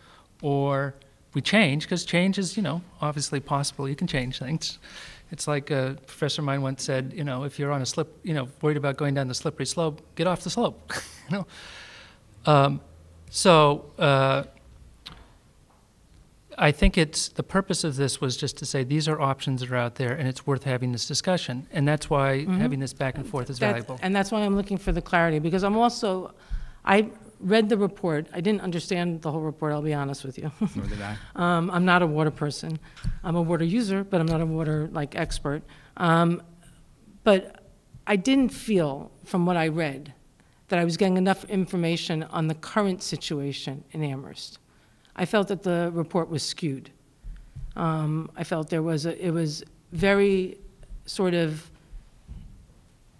or we change, because change is, obviously possible. You can change things. It's like a professor of mine once said, if you're on a worried about going down the slippery slope, get off the slope. I think the purpose of this was just to say these are options that are out there, and it's worth having this discussion. And that's why having this back and forth is valuable. And that's why I'm looking for the clarity, because I read the report. I didn't understand the whole report, I'll be honest with you. Nor did I. I'm not a water person. I'm a water user, but I'm not a water expert. But I didn't feel, from what I read, that I was getting enough information on the current situation in Amherst. I felt that the report was skewed. I felt it was very sort of,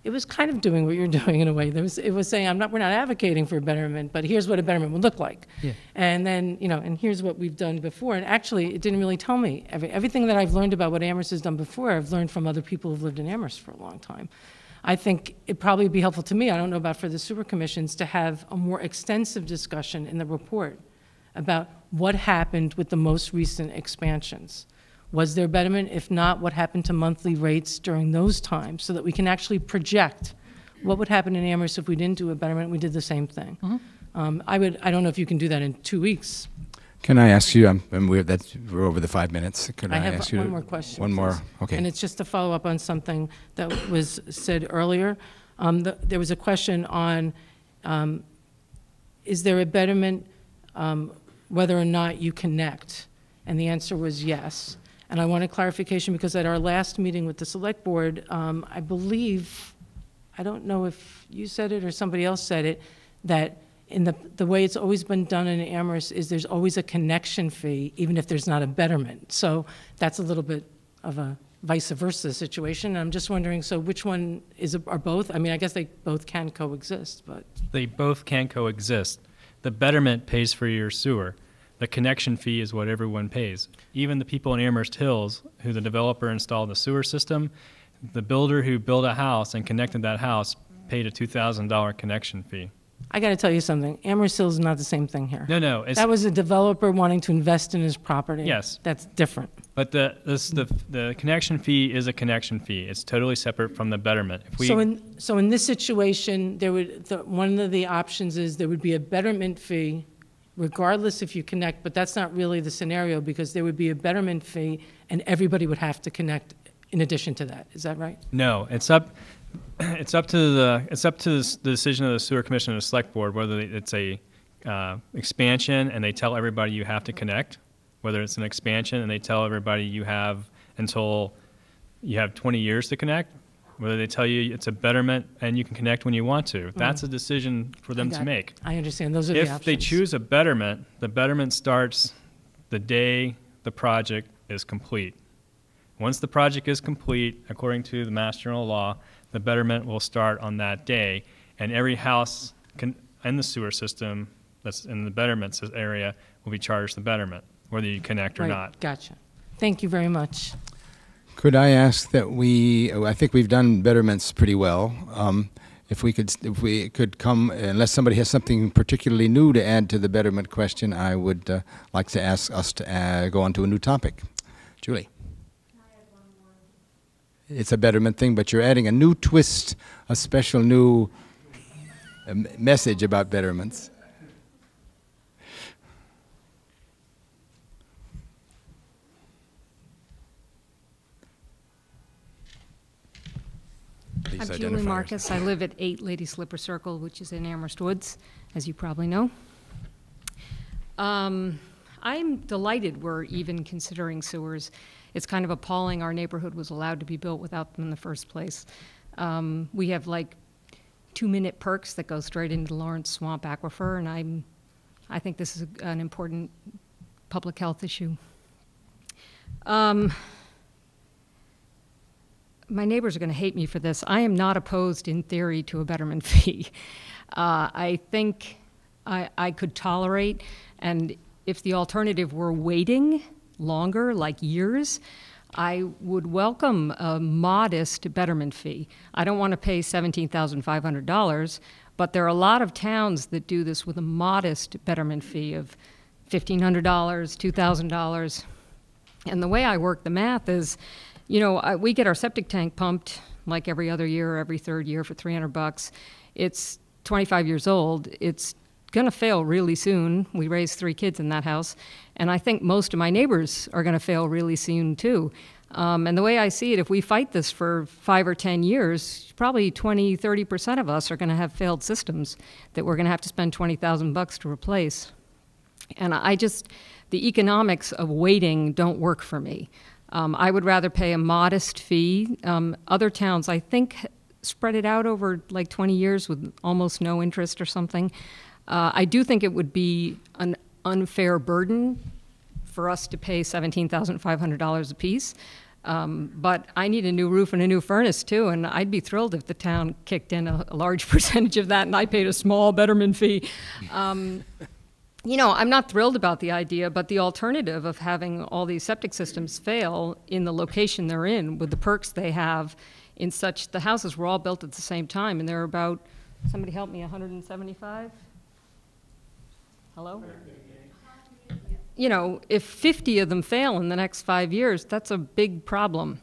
it was kind of doing what you're doing in a way. It was saying, we're not advocating for a betterment, but here's what a betterment would look like. Yeah. And then, and here's what we've done before. And actually, it didn't really tell me. Everything that I've learned about what Amherst has done before, I've learned from other people who've lived in Amherst for a long time. I think it'd probably be helpful to me, I don't know about for the sewer commissions, to have a more extensive discussion in the report about what happened with the most recent expansions. Was there betterment? If not, what happened to monthly rates during those times, so that we can actually project what would happen in Amherst if we didn't do a betterment, we did the same thing. I don't know if you can do that in 2 weeks. Can I ask you, we're over the 5 minutes. Could I ask you one more question. One more, please. okay. And it's just to follow up on something that was said earlier. There was a question on, is there a betterment whether or not you connect? And the answer was yes. And I want a clarification, because at our last meeting with the select board, I believe, I don't know if you said it or somebody else said it, that in the way it's always been done in Amherst is there's always a connection fee, even if there's not a betterment. So that's a little bit of a vice versa situation. And I'm just wondering, so which one are both? I mean, I guess they both can coexist, but. They both can coexist. The betterment pays for your sewer. The connection fee is what everyone pays. Even the people in Amherst Hills, who the developer installed the sewer system, the builder who built a house and connected that house paid a $2,000 connection fee. I got to tell you something. Amherst Hills is not the same thing here. No. That was a developer wanting to invest in his property. Yes. That's different. But the connection fee is a connection fee. It's totally separate from the betterment. So in this situation, one of the options is there would be a betterment fee regardless if you connect, but that's not really the scenario, because there would be a betterment fee and everybody would have to connect in addition to that. Is that right? No, it's up to the decision of the sewer commission and the select board whether it's a expansion and they tell everybody you have to connect, whether it's an expansion and they tell everybody you have until you have 20 years to connect, whether they tell you it's a betterment and you can connect when you want to. That's a decision for them to make. I understand. Those are the options. If they choose a betterment, the betterment starts the day the project is complete. Once the project is complete, according to the Mass General Law, the betterment will start on that day, and every house in the sewer system that's in the betterment area will be charged the betterment, whether you connect or Right, not. gotcha. Thank you very much. Could I ask that I think we've done betterments pretty well. If we could come, unless somebody has something particularly new to add to the betterment question, I would like to ask us to go on to a new topic. Julie. It's a betterment thing, but you're adding a new twist, a special new message about betterments. Please I'm identify Julie yourself. Marcus. I live at 8 Lady Slipper Circle, which is in Amherst Woods, as you probably know. I'm delighted we're even considering sewers. It's kind of appalling our neighborhood was allowed to be built without them in the first place. We have like 2-minute perks that go straight into the Lawrence Swamp Aquifer, and I think this is an important public health issue. My neighbors are going to hate me for this. I am not opposed in theory to a betterment fee. I think I could tolerate, and if the alternative were waiting longer, like years, I would welcome a modest betterment fee. I don't want to pay $17,500, but there are a lot of towns that do this with a modest betterment fee of $1,500, $2,000. And the way I work the math is, you know, we get our septic tank pumped like every other year or every third year for $300. It's 25 years old. It's going to fail really soon. We raised 3 kids in that house, and I think most of my neighbors are going to fail really soon too. And the way I see it, if we fight this for 5 or 10 years, probably 20, 30% of us are going to have failed systems that we're going to have to spend $20,000 to replace. And the economics of waiting don't work for me. I would rather pay a modest fee. Other towns, I think, spread it out over like 20 years with almost no interest or something. I do think it would be an unfair burden for us to pay $17,500 apiece. But I need a new roof and a new furnace too, and I'd be thrilled if the town kicked in a large percentage of that and I paid a small betterment fee. You know, I'm not thrilled about the idea, but the alternative of having all these septic systems fail in the location they're in with the perks they have the houses were all built at the same time, and there are about, somebody help me, 175? Hello? You know, if 50 of them fail in the next 5 years, that's a big problem.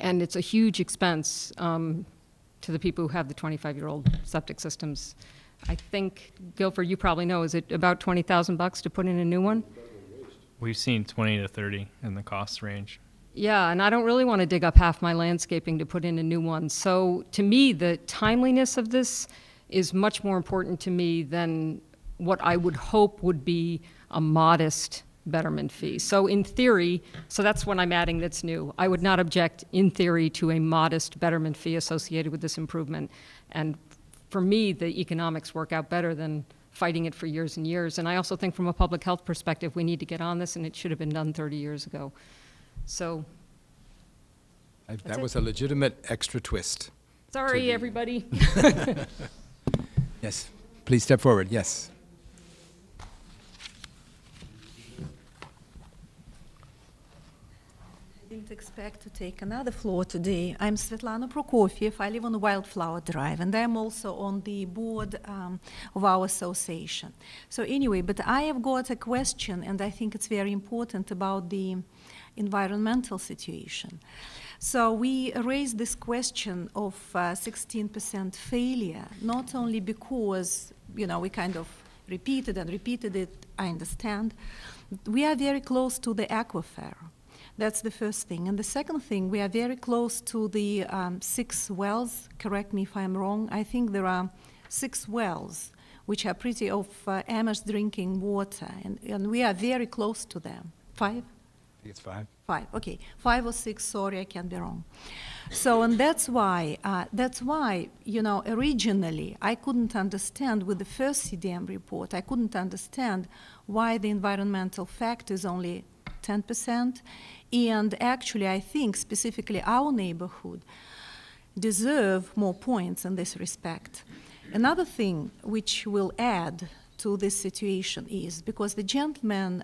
And it's a huge expense to the people who have the 25-year-old septic systems. I think, Guilford, you probably know, is it about $20,000 to put in a new one? We've seen 20 to 30 in the cost range. Yeah, and I don't really want to dig up half my landscaping to put in a new one. So to me, the timeliness of this is much more important to me than what I would hope would be a modest betterment fee. So in theory, so that's what I'm adding that's new. I would not object in theory to a modest betterment fee associated with this improvement. And for me, the economics work out better than fighting it for years and years. And I also think from a public health perspective, we need to get on this, and it should have been done 30 years ago. So That was a legitimate extra twist. sorry, everybody. Yes, please step forward, yes. I didn't expect to take another floor today. I'm Svetlana Prokofiev. I live on Wildflower Drive, and I'm also on the board of our association. So anyway, but I have got a question, and I think it's very important about the environmental situation. So we raised this question of 16% failure, not only because, you know, we kind of repeated and repeated it, I understand. We are very close to the aquifer. That's the first thing. And the second thing, we are very close to the 6 wells. Correct me if I'm wrong. I think there are 6 wells which are pretty of Amherst drinking water, and we are very close to them. 5? I think it's 5. 5, okay. 5 or 6, sorry, I can be wrong. So, and that's why, you know, originally I couldn't understand with the first CDM report, I couldn't understand why the environmental factor is only 10%. And actually, I think specifically our neighborhood deserve more points in this respect. Another thing which will add to this situation is, because the gentleman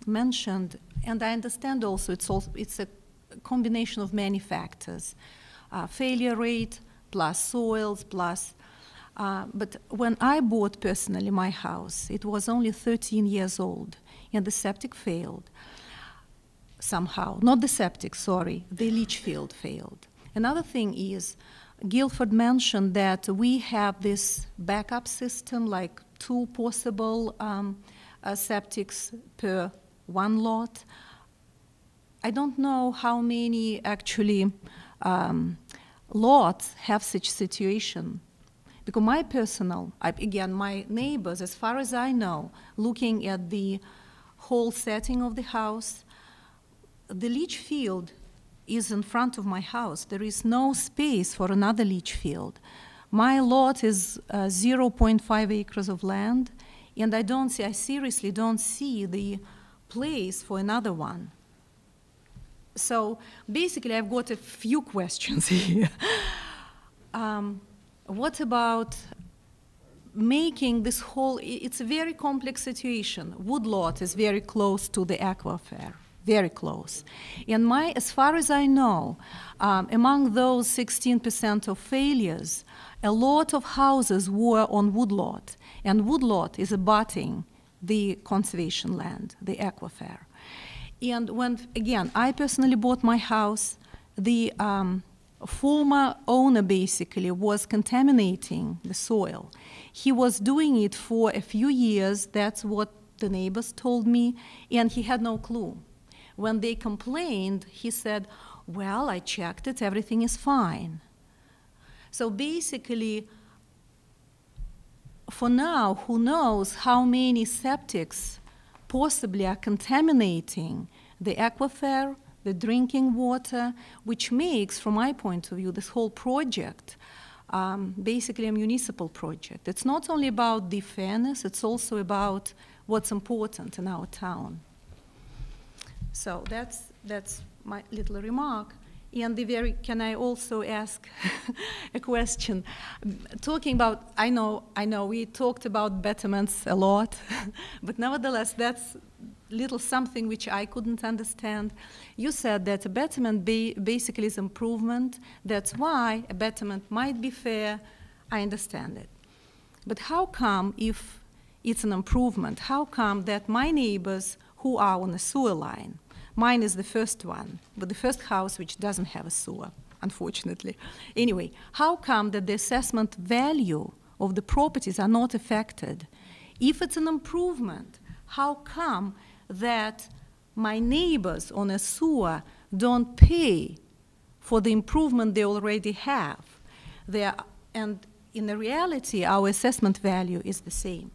mentioned, and I understand also it's a combination of many factors, failure rate plus soils plus, but when I bought personally my house, it was only 13 years old, and the septic failed somehow. Not the septic, sorry, the leach field failed. Another thing is, Guilford mentioned that we have this backup system, like 2 possible septics per 1 lot. I don't know how many actually lots have such situation. Because my personal, again, my neighbors, as far as I know, looking at the whole setting of the house, the leach field is in front of my house. There is no space for another leach field. My lot is 0.5 acres of land, and I seriously don't see the place for another one. So basically, I've got a few questions here. What about making this whole, it's a very complex situation. Woodlot is very close to the aquifer. Very close. And as far as I know, among those 16% of failures, a lot of houses were on woodlot, and woodlot is abutting the conservation land, the aquifer. And when, again, I personally bought my house, the former owner basically was contaminating the soil. He was doing it for a few years, that's what the neighbors told me, and he had no clue. When they complained, he said, well, I checked it, everything is fine. So basically, for now, who knows how many septics possibly are contaminating the aquifer, the drinking water, which makes, from my point of view, this whole project basically a municipal project. It's not only about the fairness, it's also about what's important in our town. So that's my little remark. And can I also ask a question? Talking about, I know we talked about betterments a lot, but nevertheless, that's little something which I couldn't understand. You said that a betterment basically is improvement. That's why a betterment might be fair. I understand it. But how come, if it's an improvement, how come that my neighbors who are on a sewer line, mine is the first one, but the first house which doesn't have a sewer, unfortunately. Anyway, how come that the assessment value of the properties are not affected? If it's an improvement, how come that my neighbors on a sewer don't pay for the improvement they already have? And in the reality, our assessment value is the same.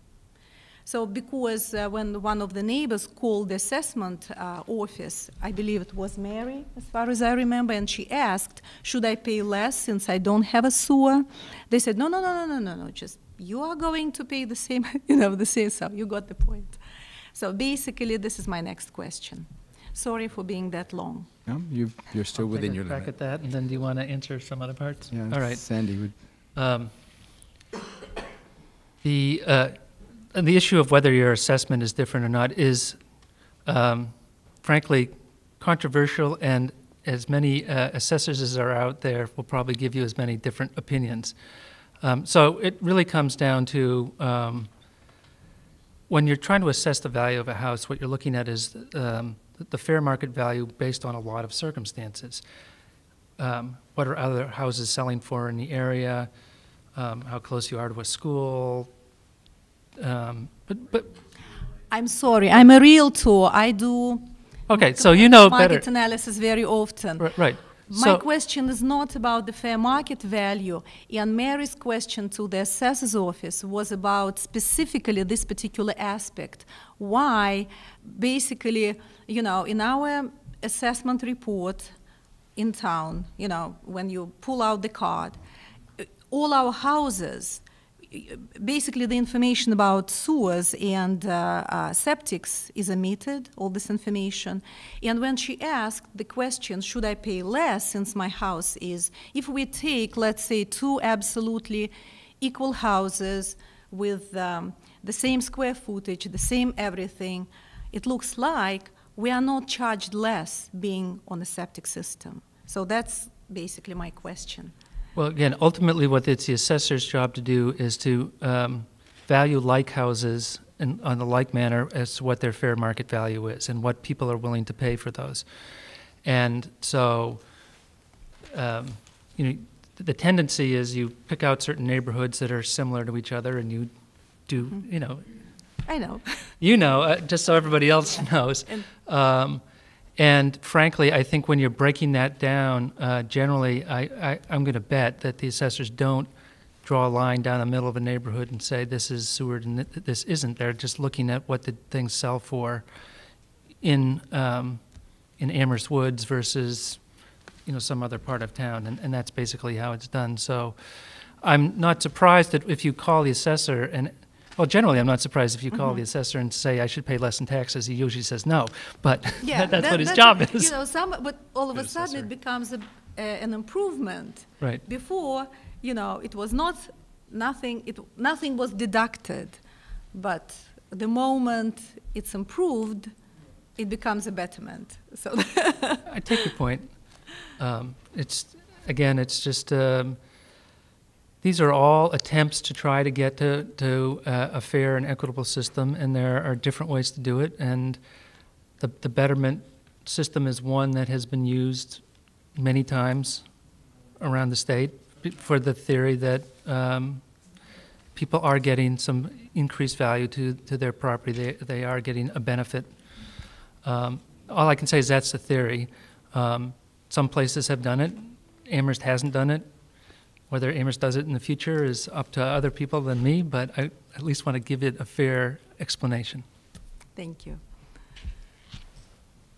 So because when one of the neighbors called the assessment office, I believe it was Mary, as far as I remember, and she asked, should I pay less since I don't have a sewer? They said, no, just you are going to pay the same, the same, so you got the point. So basically, this is my next question. Sorry for being that long. No, you're still within your limit. Back at that, and then do you want to answer some other parts? Yeah, all right. Sandy would. The issue of whether your assessment is different or not is, frankly, controversial, and as many assessors as are out there will probably give you as many different opinions. So it really comes down to when you're trying to assess the value of a house, what you're looking at is the fair market value based on a lot of circumstances. What are other houses selling for in the area? How close you are to a school? But I'm sorry, I'm a realtor. I do so you know market better. analysis very often. Right. My question is not about the fair market value, and Mary's question to the assessor's office was about specifically this particular aspect. Why, basically, in our assessment report in town, when you pull out the card, all our houses, basically the information about sewers and septics is omitted, all this information. And when she asked the question, should I pay less since my house is, if we take, let's say, two absolutely equal houses with the same square footage, the same everything, it looks like we are not charged less being on a septic system. So that's basically my question. Well, again, ultimately what it's the assessor's job to do is to value like houses in, on the like manner as to what their fair market value is and what people are willing to pay for those. And so, you know, the tendency is you pick out certain neighborhoods that are similar to each other and you do, you know. I know. You know, just so everybody else knows. And frankly, I think when you're breaking that down, generally, I'm going to bet that the assessors don't draw a line down the middle of a neighborhood and say this is Seward and this isn't. They're just looking at what the things sell for in Amherst Woods versus, you know, some other part of town, and that's basically how it's done. So I'm not surprised that if you call the assessor and well, generally, I'm not surprised if you call the assessor and say, I should pay less in taxes. He usually says no, but yeah, that's what his job is. You know, but all of a sudden it becomes an improvement. Right. Before, you know, it was not nothing. Nothing was deducted, but the moment it's improved, it becomes a betterment. So I take your point. It's just. These are all attempts to try to get to a fair and equitable system, and there are different ways to do it, and the betterment system is one that has been used many times around the state for the theory that people are getting some increased value to their property. They are getting a benefit. All I can say is that's the theory. Some places have done it. Amherst hasn't done it. Whether Amherst does it in the future is up to other people than me, but I at least want to give it a fair explanation. Thank you.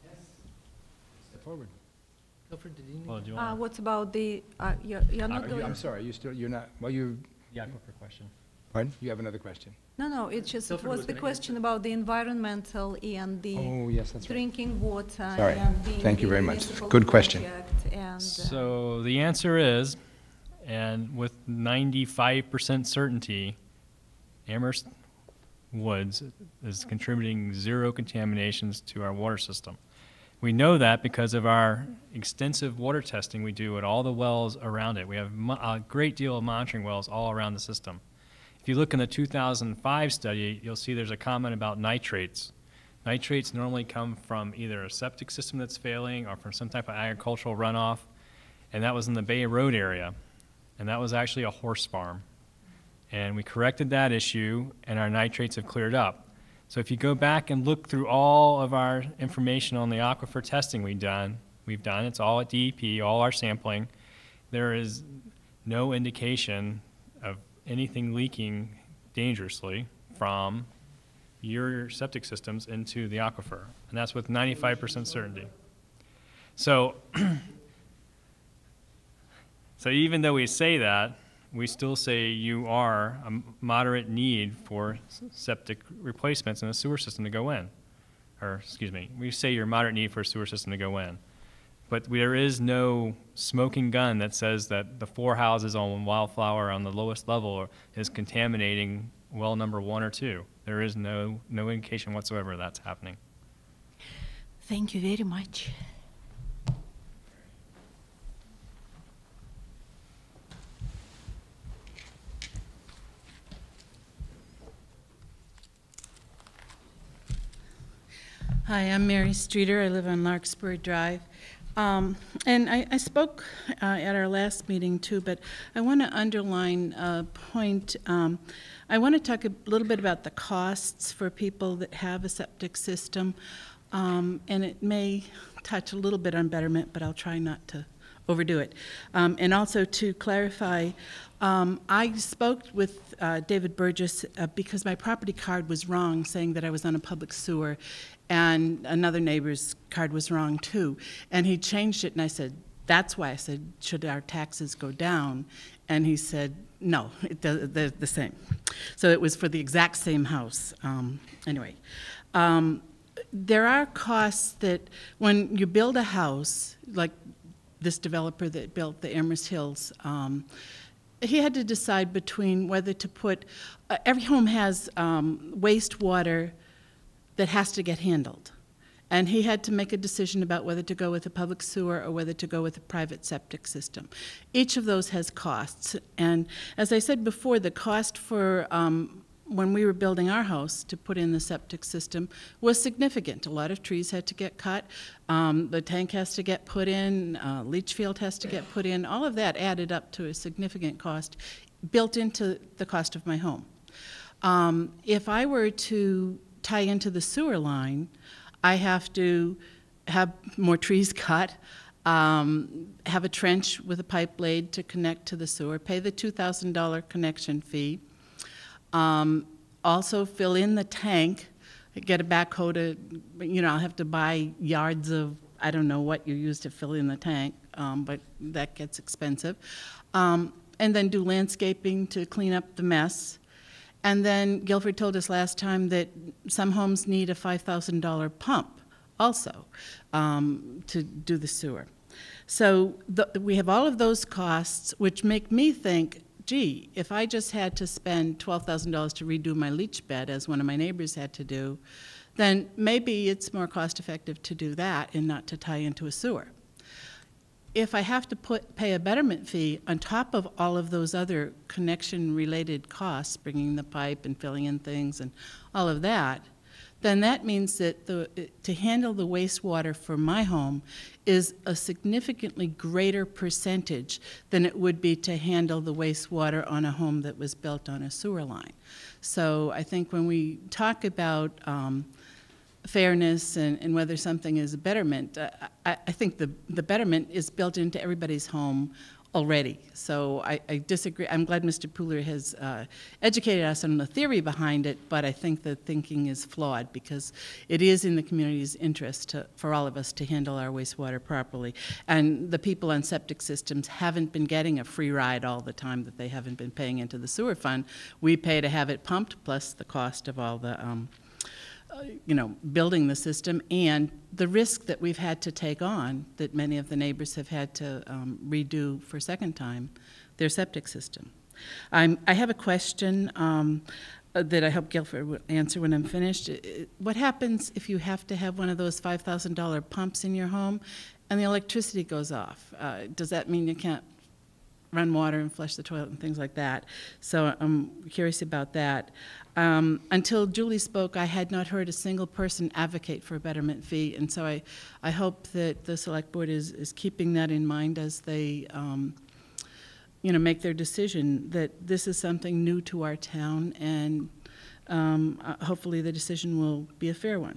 Yes. Step forward. Guilford, did you Well, do you want What about the, you're not going? I'm sorry, you're not, well, you, yeah, go for a question. pardon? You have another question? No, it just Guilford was was the gonna question about the environmental and the Oh, yes, that's right. drinking water. Sorry. And the Thank you very much. municipal Good question. project and, So the answer is, and with 95% certainty, Amherst Woods is contributing 0 contaminations to our water system. We know that because of our extensive water testing we do at all the wells around it. We have a great deal of monitoring wells all around the system. If you look in the 2005 study, you'll see there's a comment about nitrates. Nitrates normally come from either a septic system that's failing or from some type of agricultural runoff, and that was in the Bay Road area. And that was actually a horse farm. And we corrected that issue, and our nitrates have cleared up. So if you go back and look through all of our information on the aquifer testing we've done, it's all at DEP, all our sampling, there is no indication of anything leaking dangerously from your septic systems into the aquifer. And that's with 95% certainty. So, so even though we say that, we still say you are a moderate need for septic replacements in a sewer system to go in. Or, excuse me, we say you're moderate need for a sewer system to go in. But there is no smoking gun that says that the 4 houses on Wildflower on the lowest level is contaminating well number 1 or 2. There is no indication whatsoever that's happening. thank you very much. Hi, I'm Mary Streeter. I live on Larkspur Drive. And I spoke at our last meeting too, but I want to underline a point. I want to talk a little bit about the costs for people that have a septic system. And it may touch a little bit on betterment, but I'll try not to overdo it. And also to clarify, I spoke with David Burgess because my property card was wrong, saying that I was on a public sewer, and another neighbor's card was wrong too. And he changed it, and I said, that's why I said, should our taxes go down? And he said, no, they're the same. So it was for the exact same house. Anyway, there are costs that when you build a house, like this developer that built the Amherst Hills, he had to decide between whether to put, every home has wastewater that has to get handled. And he had to make a decision about whether to go with a public sewer or whether to go with a private septic system. Each of those has costs. And as I said before, the cost for when we were building our house to put in the septic system was significant. A lot of trees had to get cut. The tank has to get put in. Leach field has to get put in. All of that added up to a significant cost built into the cost of my home. If I were to tie into the sewer line, I have to have more trees cut, have a trench with a pipe laid to connect to the sewer, pay the $2,000 connection fee, also fill in the tank, get a backhoe to, I'll have to buy yards of, I don't know what you use to fill in the tank, but that gets expensive. And then do landscaping to clean up the mess. And then Guilford told us last time that some homes need a $5,000 pump also to do the sewer. So we have all of those costs, which make me think, gee, if I just had to spend $12,000 to redo my leach bed, as one of my neighbors had to do, then maybe it's more cost effective to do that and not to tie into a sewer. If I have to pay a betterment fee on top of all of those other connection-related costs, bringing the pipe and filling in things and all of that, then that means that to handle the wastewater for my home is a significantly greater percentage than it would be to handle the wastewater on a home that was built on a sewer line. So I think when we talk about fairness and whether something is a betterment, I think the betterment is built into everybody's home already. So I disagree. I'm glad Mr. Pooler has educated us on the theory behind it, but I think the thinking is flawed because it is in the community's interest for all of us to handle our wastewater properly. And the people on septic systems haven't been getting a free ride all the time that they haven't been paying into the sewer fund. We pay to have it pumped, plus the cost of all the building the system and the risk that we've had to take on, that many of the neighbors have had to redo for a second time, their septic system. I have a question that I hope Guilford will answer when I'm finished. What happens if you have to have one of those $5,000 pumps in your home and the electricity goes off? Does that mean you can't run water and flush the toilet and things like that? So I'm curious about that. Until Julie spoke, I had not heard a single person advocate for a betterment fee, and so I hope that the Select Board is keeping that in mind as they make their decision, that this is something new to our town, and hopefully the decision will be a fair one.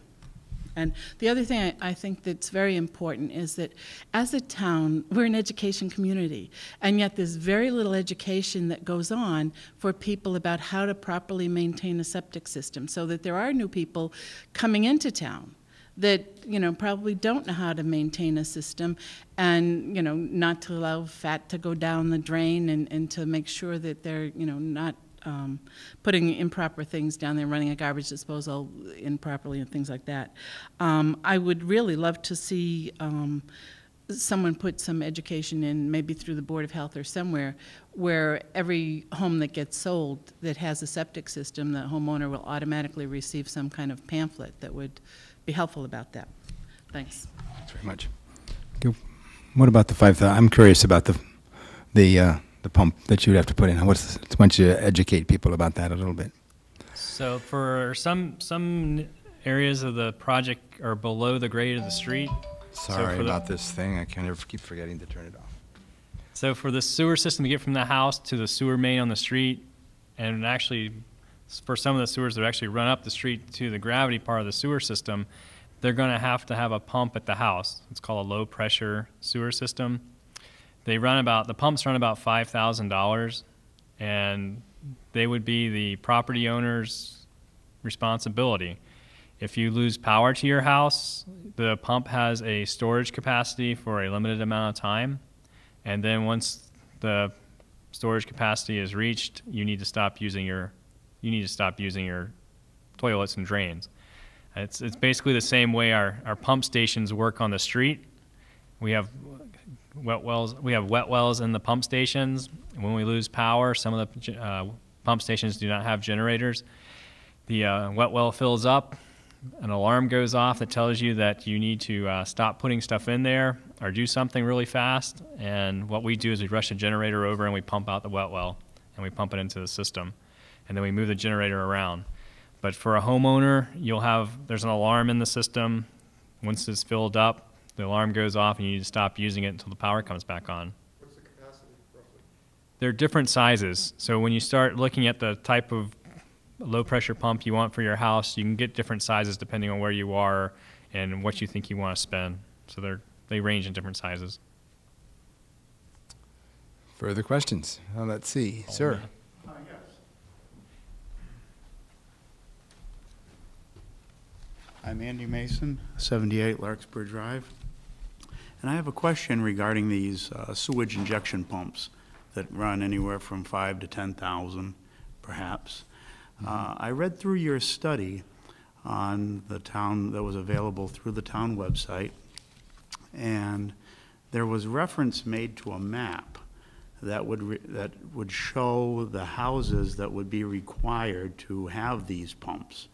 And the other thing I think that's very important is that as a town, we're an education community, and yet there's very little education that goes on for people about how to properly maintain a septic system, so that there are new people coming into town that probably don't know how to maintain a system, and not to allow fat to go down the drain, and to make sure that they're not putting improper things down there, running a garbage disposal improperly and things like that. I would really love to see someone put some education in, maybe through the Board of Health or somewhere, where every home that gets sold that has a septic system, the homeowner will automatically receive some kind of pamphlet that would be helpful about that. Thanks. Thanks very much. Okay. What about the 5,000? I'm curious about the pump that you'd have to put in. Why don't you educate people about that a little bit? So for some areas of the project are below the grade of the street. Sorry about this thing. I keep forgetting to turn it off. So for the sewer system to get from the house to the sewer main on the street, and actually for some of the sewers that actually run up the street to the gravity part of the sewer system, they're going to have a pump at the house. It's called a low pressure sewer system. The pumps run about $5,000, and they would be the property owner's responsibility. If you lose power to your house, the pump has a storage capacity for a limited amount of time. And then once the storage capacity is reached, you need to stop using your toilets and drains. It's basically the same way our pump stations work on the street. We have wet wells in the pump stations. When we lose power, some of the pump stations do not have generators. The wet well fills up, an alarm goes off that tells you that you need to stop putting stuff in there or do something really fast. And what we do is we rush the generator over and we pump out the wet well and we pump it into the system. And then we move the generator around. But for a homeowner, there's an alarm in the system. Once it's filled up, the alarm goes off and you need to stop using it until the power comes back on. What's the capacity, roughly? They're different sizes. So when you start looking at the type of low pressure pump you want for your house, you can get different sizes depending on where you are and what you think you want to spend. So they range in different sizes. Further questions? Let's see. Sir. Yes. I'm Andy Mason, 78 Larkspur Drive. And I have a question regarding these sewage injection pumps that run anywhere from 5 to 10,000, perhaps. I read through your study on the town that was available through the town website, and there was reference made to a map that would show the houses that would be required to have these pumps.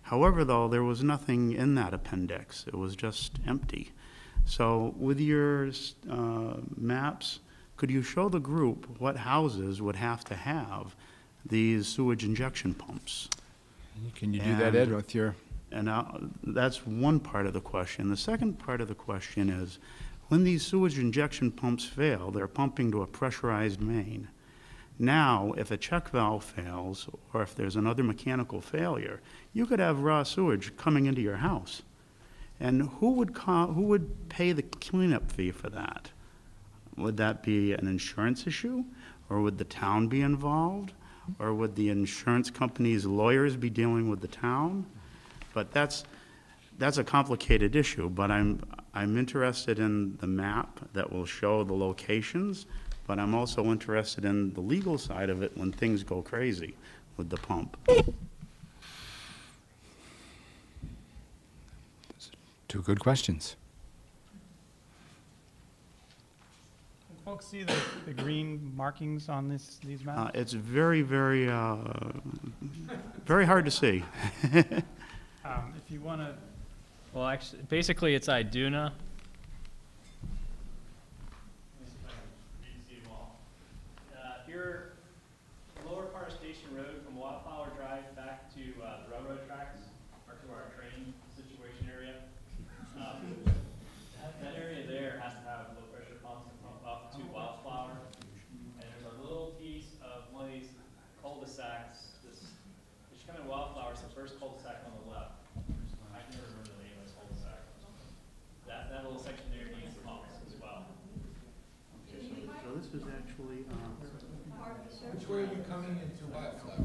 However, though, there was nothing in that appendix. It was just empty. So with your maps, could you show the group what houses would have to have these sewage injection pumps? Can you do that, Ed, with your... And that's one part of the question. The second part of the question is, when these sewage injection pumps fail, they're pumping to a pressurized main. Now, if a check valve fails, or if there's another mechanical failure, you could have raw sewage coming into your house. And who would pay the cleanup fee for that? Would that be an insurance issue? Or would the town be involved? Or would the insurance company's lawyers be dealing with the town? But that's a complicated issue, but I'm interested in the map that will show the locations, but I'm also interested in the legal side of it when things go crazy with the pump. Two good questions. Can folks see the green markings on these maps? It's very, very, very hard to see. If you want to... Well, actually, basically it's Iduna. Here, lower part of Station Road from Wildflower Drive back to the railroad tracks, or to our train situation area. That area there has to have low pressure pumps to pump up to Wildflower. And there's a little piece of one of these cul-de-sacs. As you come in Wildflower, it's the first cul-de-sac on the left. I can never remember the name of this cul-de-sac. That little section there needs pumps as well. Okay, so this is actually... Which way are you coming into Wildflower?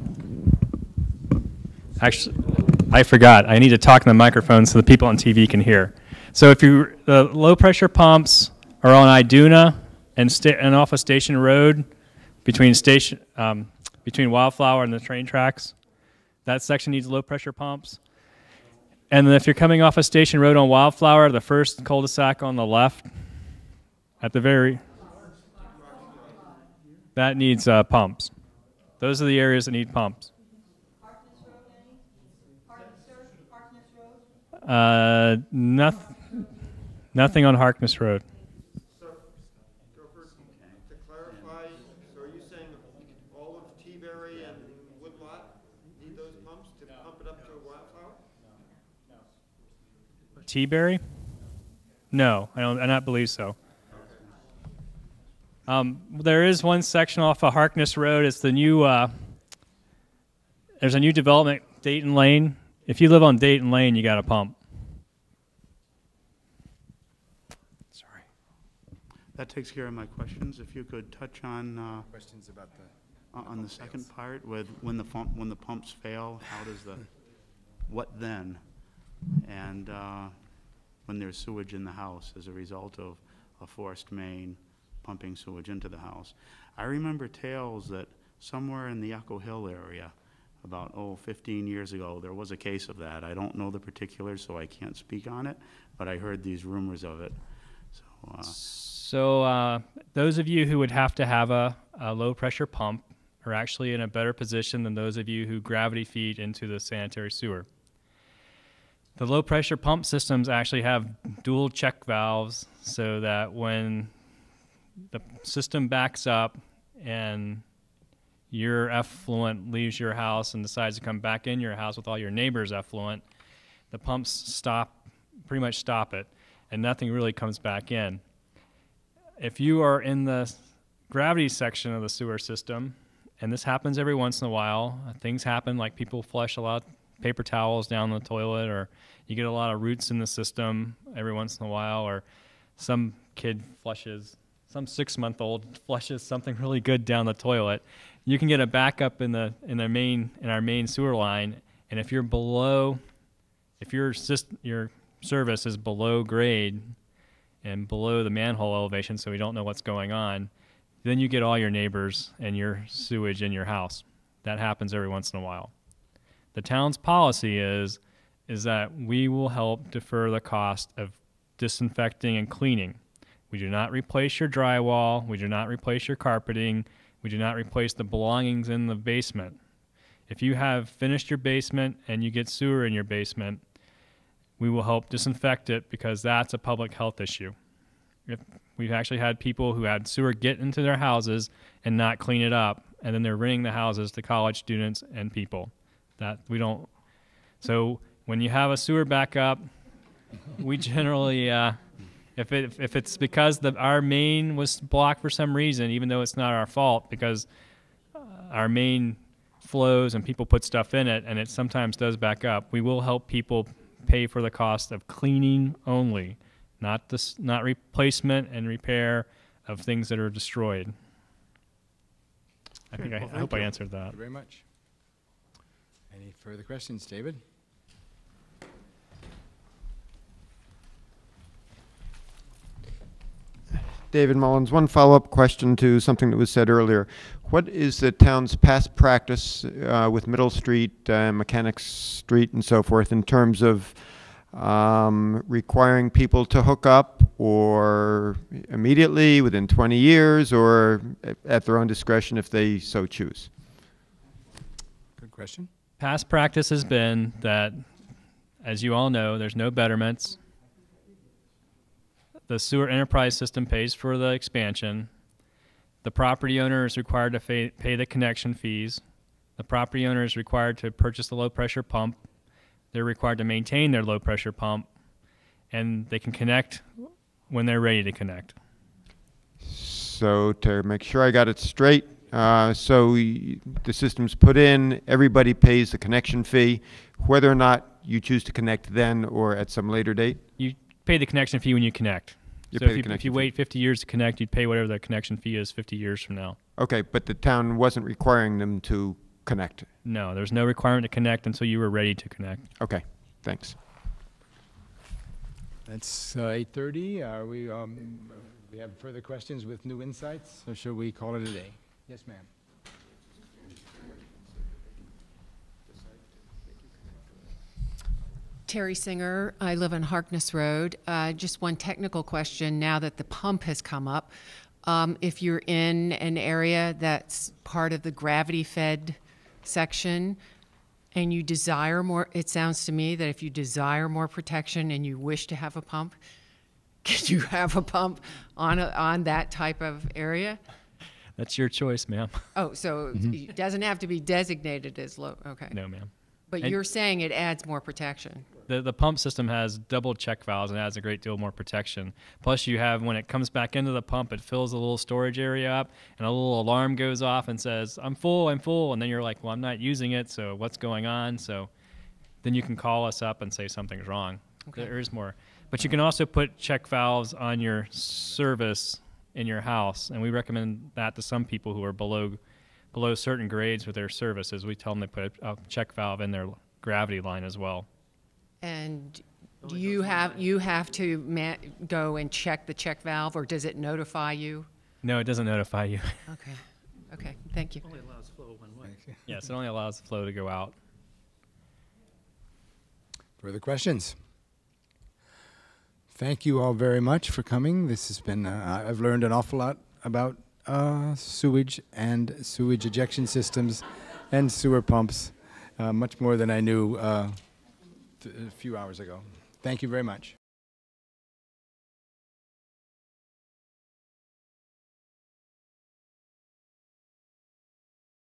Actually, I forgot. I need to talk in the microphone so the people on TV can hear. So if the low pressure pumps are on Iduna and off of Station Road between Wildflower and the train tracks, that section needs low pressure pumps. And then if you're coming off of Station Road on Wildflower, the first cul-de-sac on the left, at the very, that needs pumps. Those are the areas that need pumps. Nothing on Harkness Road. So, to clarify, so are you saying all of T-Berry and Woodlot need those pumps to pump it up to a Wildflower? T-Berry? No, I do not believe so. There is one section off of Harkness Road. It's the new, there's a new development, Dayton Lane. If you live on Dayton Lane, you got a pump. Sorry. That takes care of my questions. If you could touch on Questions about the... on the second part with when the pumps fail, how does what then? and when there's sewage in the house as a result of a forced main pumping sewage into the house. I remember tales that somewhere in the Echo Hill area, about 15 years ago, there was a case of that. I don't know the particulars, so I can't speak on it, but I heard these rumors of it. So those of you who would have to have a low pressure pump are actually in a better position than those of you who gravity feed into the sanitary sewer. The low pressure pump systems actually have dual check valves so that when the system backs up and your effluent leaves your house and decides to come back in your house with all your neighbors' effluent, the pumps pretty much stop it, and nothing really comes back in. If you are in the gravity section of the sewer system, and this happens every once in a while, things happen like people flush a lot of paper towels down the toilet, or you get a lot of roots in the system every once in a while, or some kid flushes, some 6-month-old flushes something really good down the toilet. You can get a backup in our main sewer line, and if your service is below grade and below the manhole elevation, so we don't know what's going on, then you get all your neighbors and your sewage in your house. That happens every once in a while. The town's policy is that we will help defer the cost of disinfecting and cleaning. We do not replace your drywall. We do not replace your carpeting. We do not replace the belongings in the basement. If you have finished your basement and you get sewer in your basement, we will help disinfect it because that's a public health issue. We've actually had people who had sewer get into their houses and not clean it up, and then they're renting the houses to college students and people. So when you have a sewer backup, we generally, if it's because our main was blocked for some reason, even though it's not our fault, because our main flows and people put stuff in it, and it sometimes does back up, we will help people pay for the cost of cleaning only, not replacement and repair of things that are destroyed. I hope I answered that. Thank you very much. Any further questions, David? David Mullins, one follow-up question to something that was said earlier. What is the town's past practice with Middle Street, Mechanics Street, and so forth in terms of requiring people to hook up or immediately within 20 years or at their own discretion if they so choose? Good question. Past practice has been that, as you all know, there's no betterments. The sewer enterprise system pays for the expansion. The property owner is required to pay the connection fees. The property owner is required to purchase the low pressure pump. They're required to maintain their low pressure pump, and they can connect when they're ready to connect. So to make sure I got it straight, the system's put in, everybody pays the connection fee, whether or not you choose to connect then or at some later date? You pay the connection fee when you connect. So if you wait 50 years to connect, you'd pay whatever the connection fee is 50 years from now. Okay, but the town wasn't requiring them to connect? No, there's no requirement to connect until you were ready to connect. Okay, thanks. It's 8:30. Are we have further questions with new insights, or should we call it a day? Yes, ma'am. Terry Singer. I live on Harkness Road. Just one technical question now that the pump has come up. If you're in an area that's part of the gravity-fed section and you desire more, it sounds to me that if you desire more protection and you wish to have a pump, can you have a pump on that type of area? That's your choice, ma'am. Oh, so it doesn't have to be designated as low, okay. No, ma'am. But you're saying it adds more protection. The pump system has double check valves and adds a great deal more protection. Plus you have, when it comes back into the pump, it fills a little storage area up and a little alarm goes off and says, I'm full. And then you're like, well, I'm not using it, so what's going on? So then you can call us up and say something's wrong. Okay. There is more. But you can also put check valves on your service in your house, and we recommend that to some people who are below certain grades with their services. We tell them to put a check valve in their gravity line as well. And do you have to go and check the check valve, or does it notify you? No, it doesn't notify you. Okay. Okay. Thank you. Only allows flow one way. Yes, it only allows the flow to go out. Further questions? Thank you all very much for coming. This has been, I've learned an awful lot about sewage and sewage ejection systems and sewer pumps, much more than I knew a few hours ago. Thank you very much.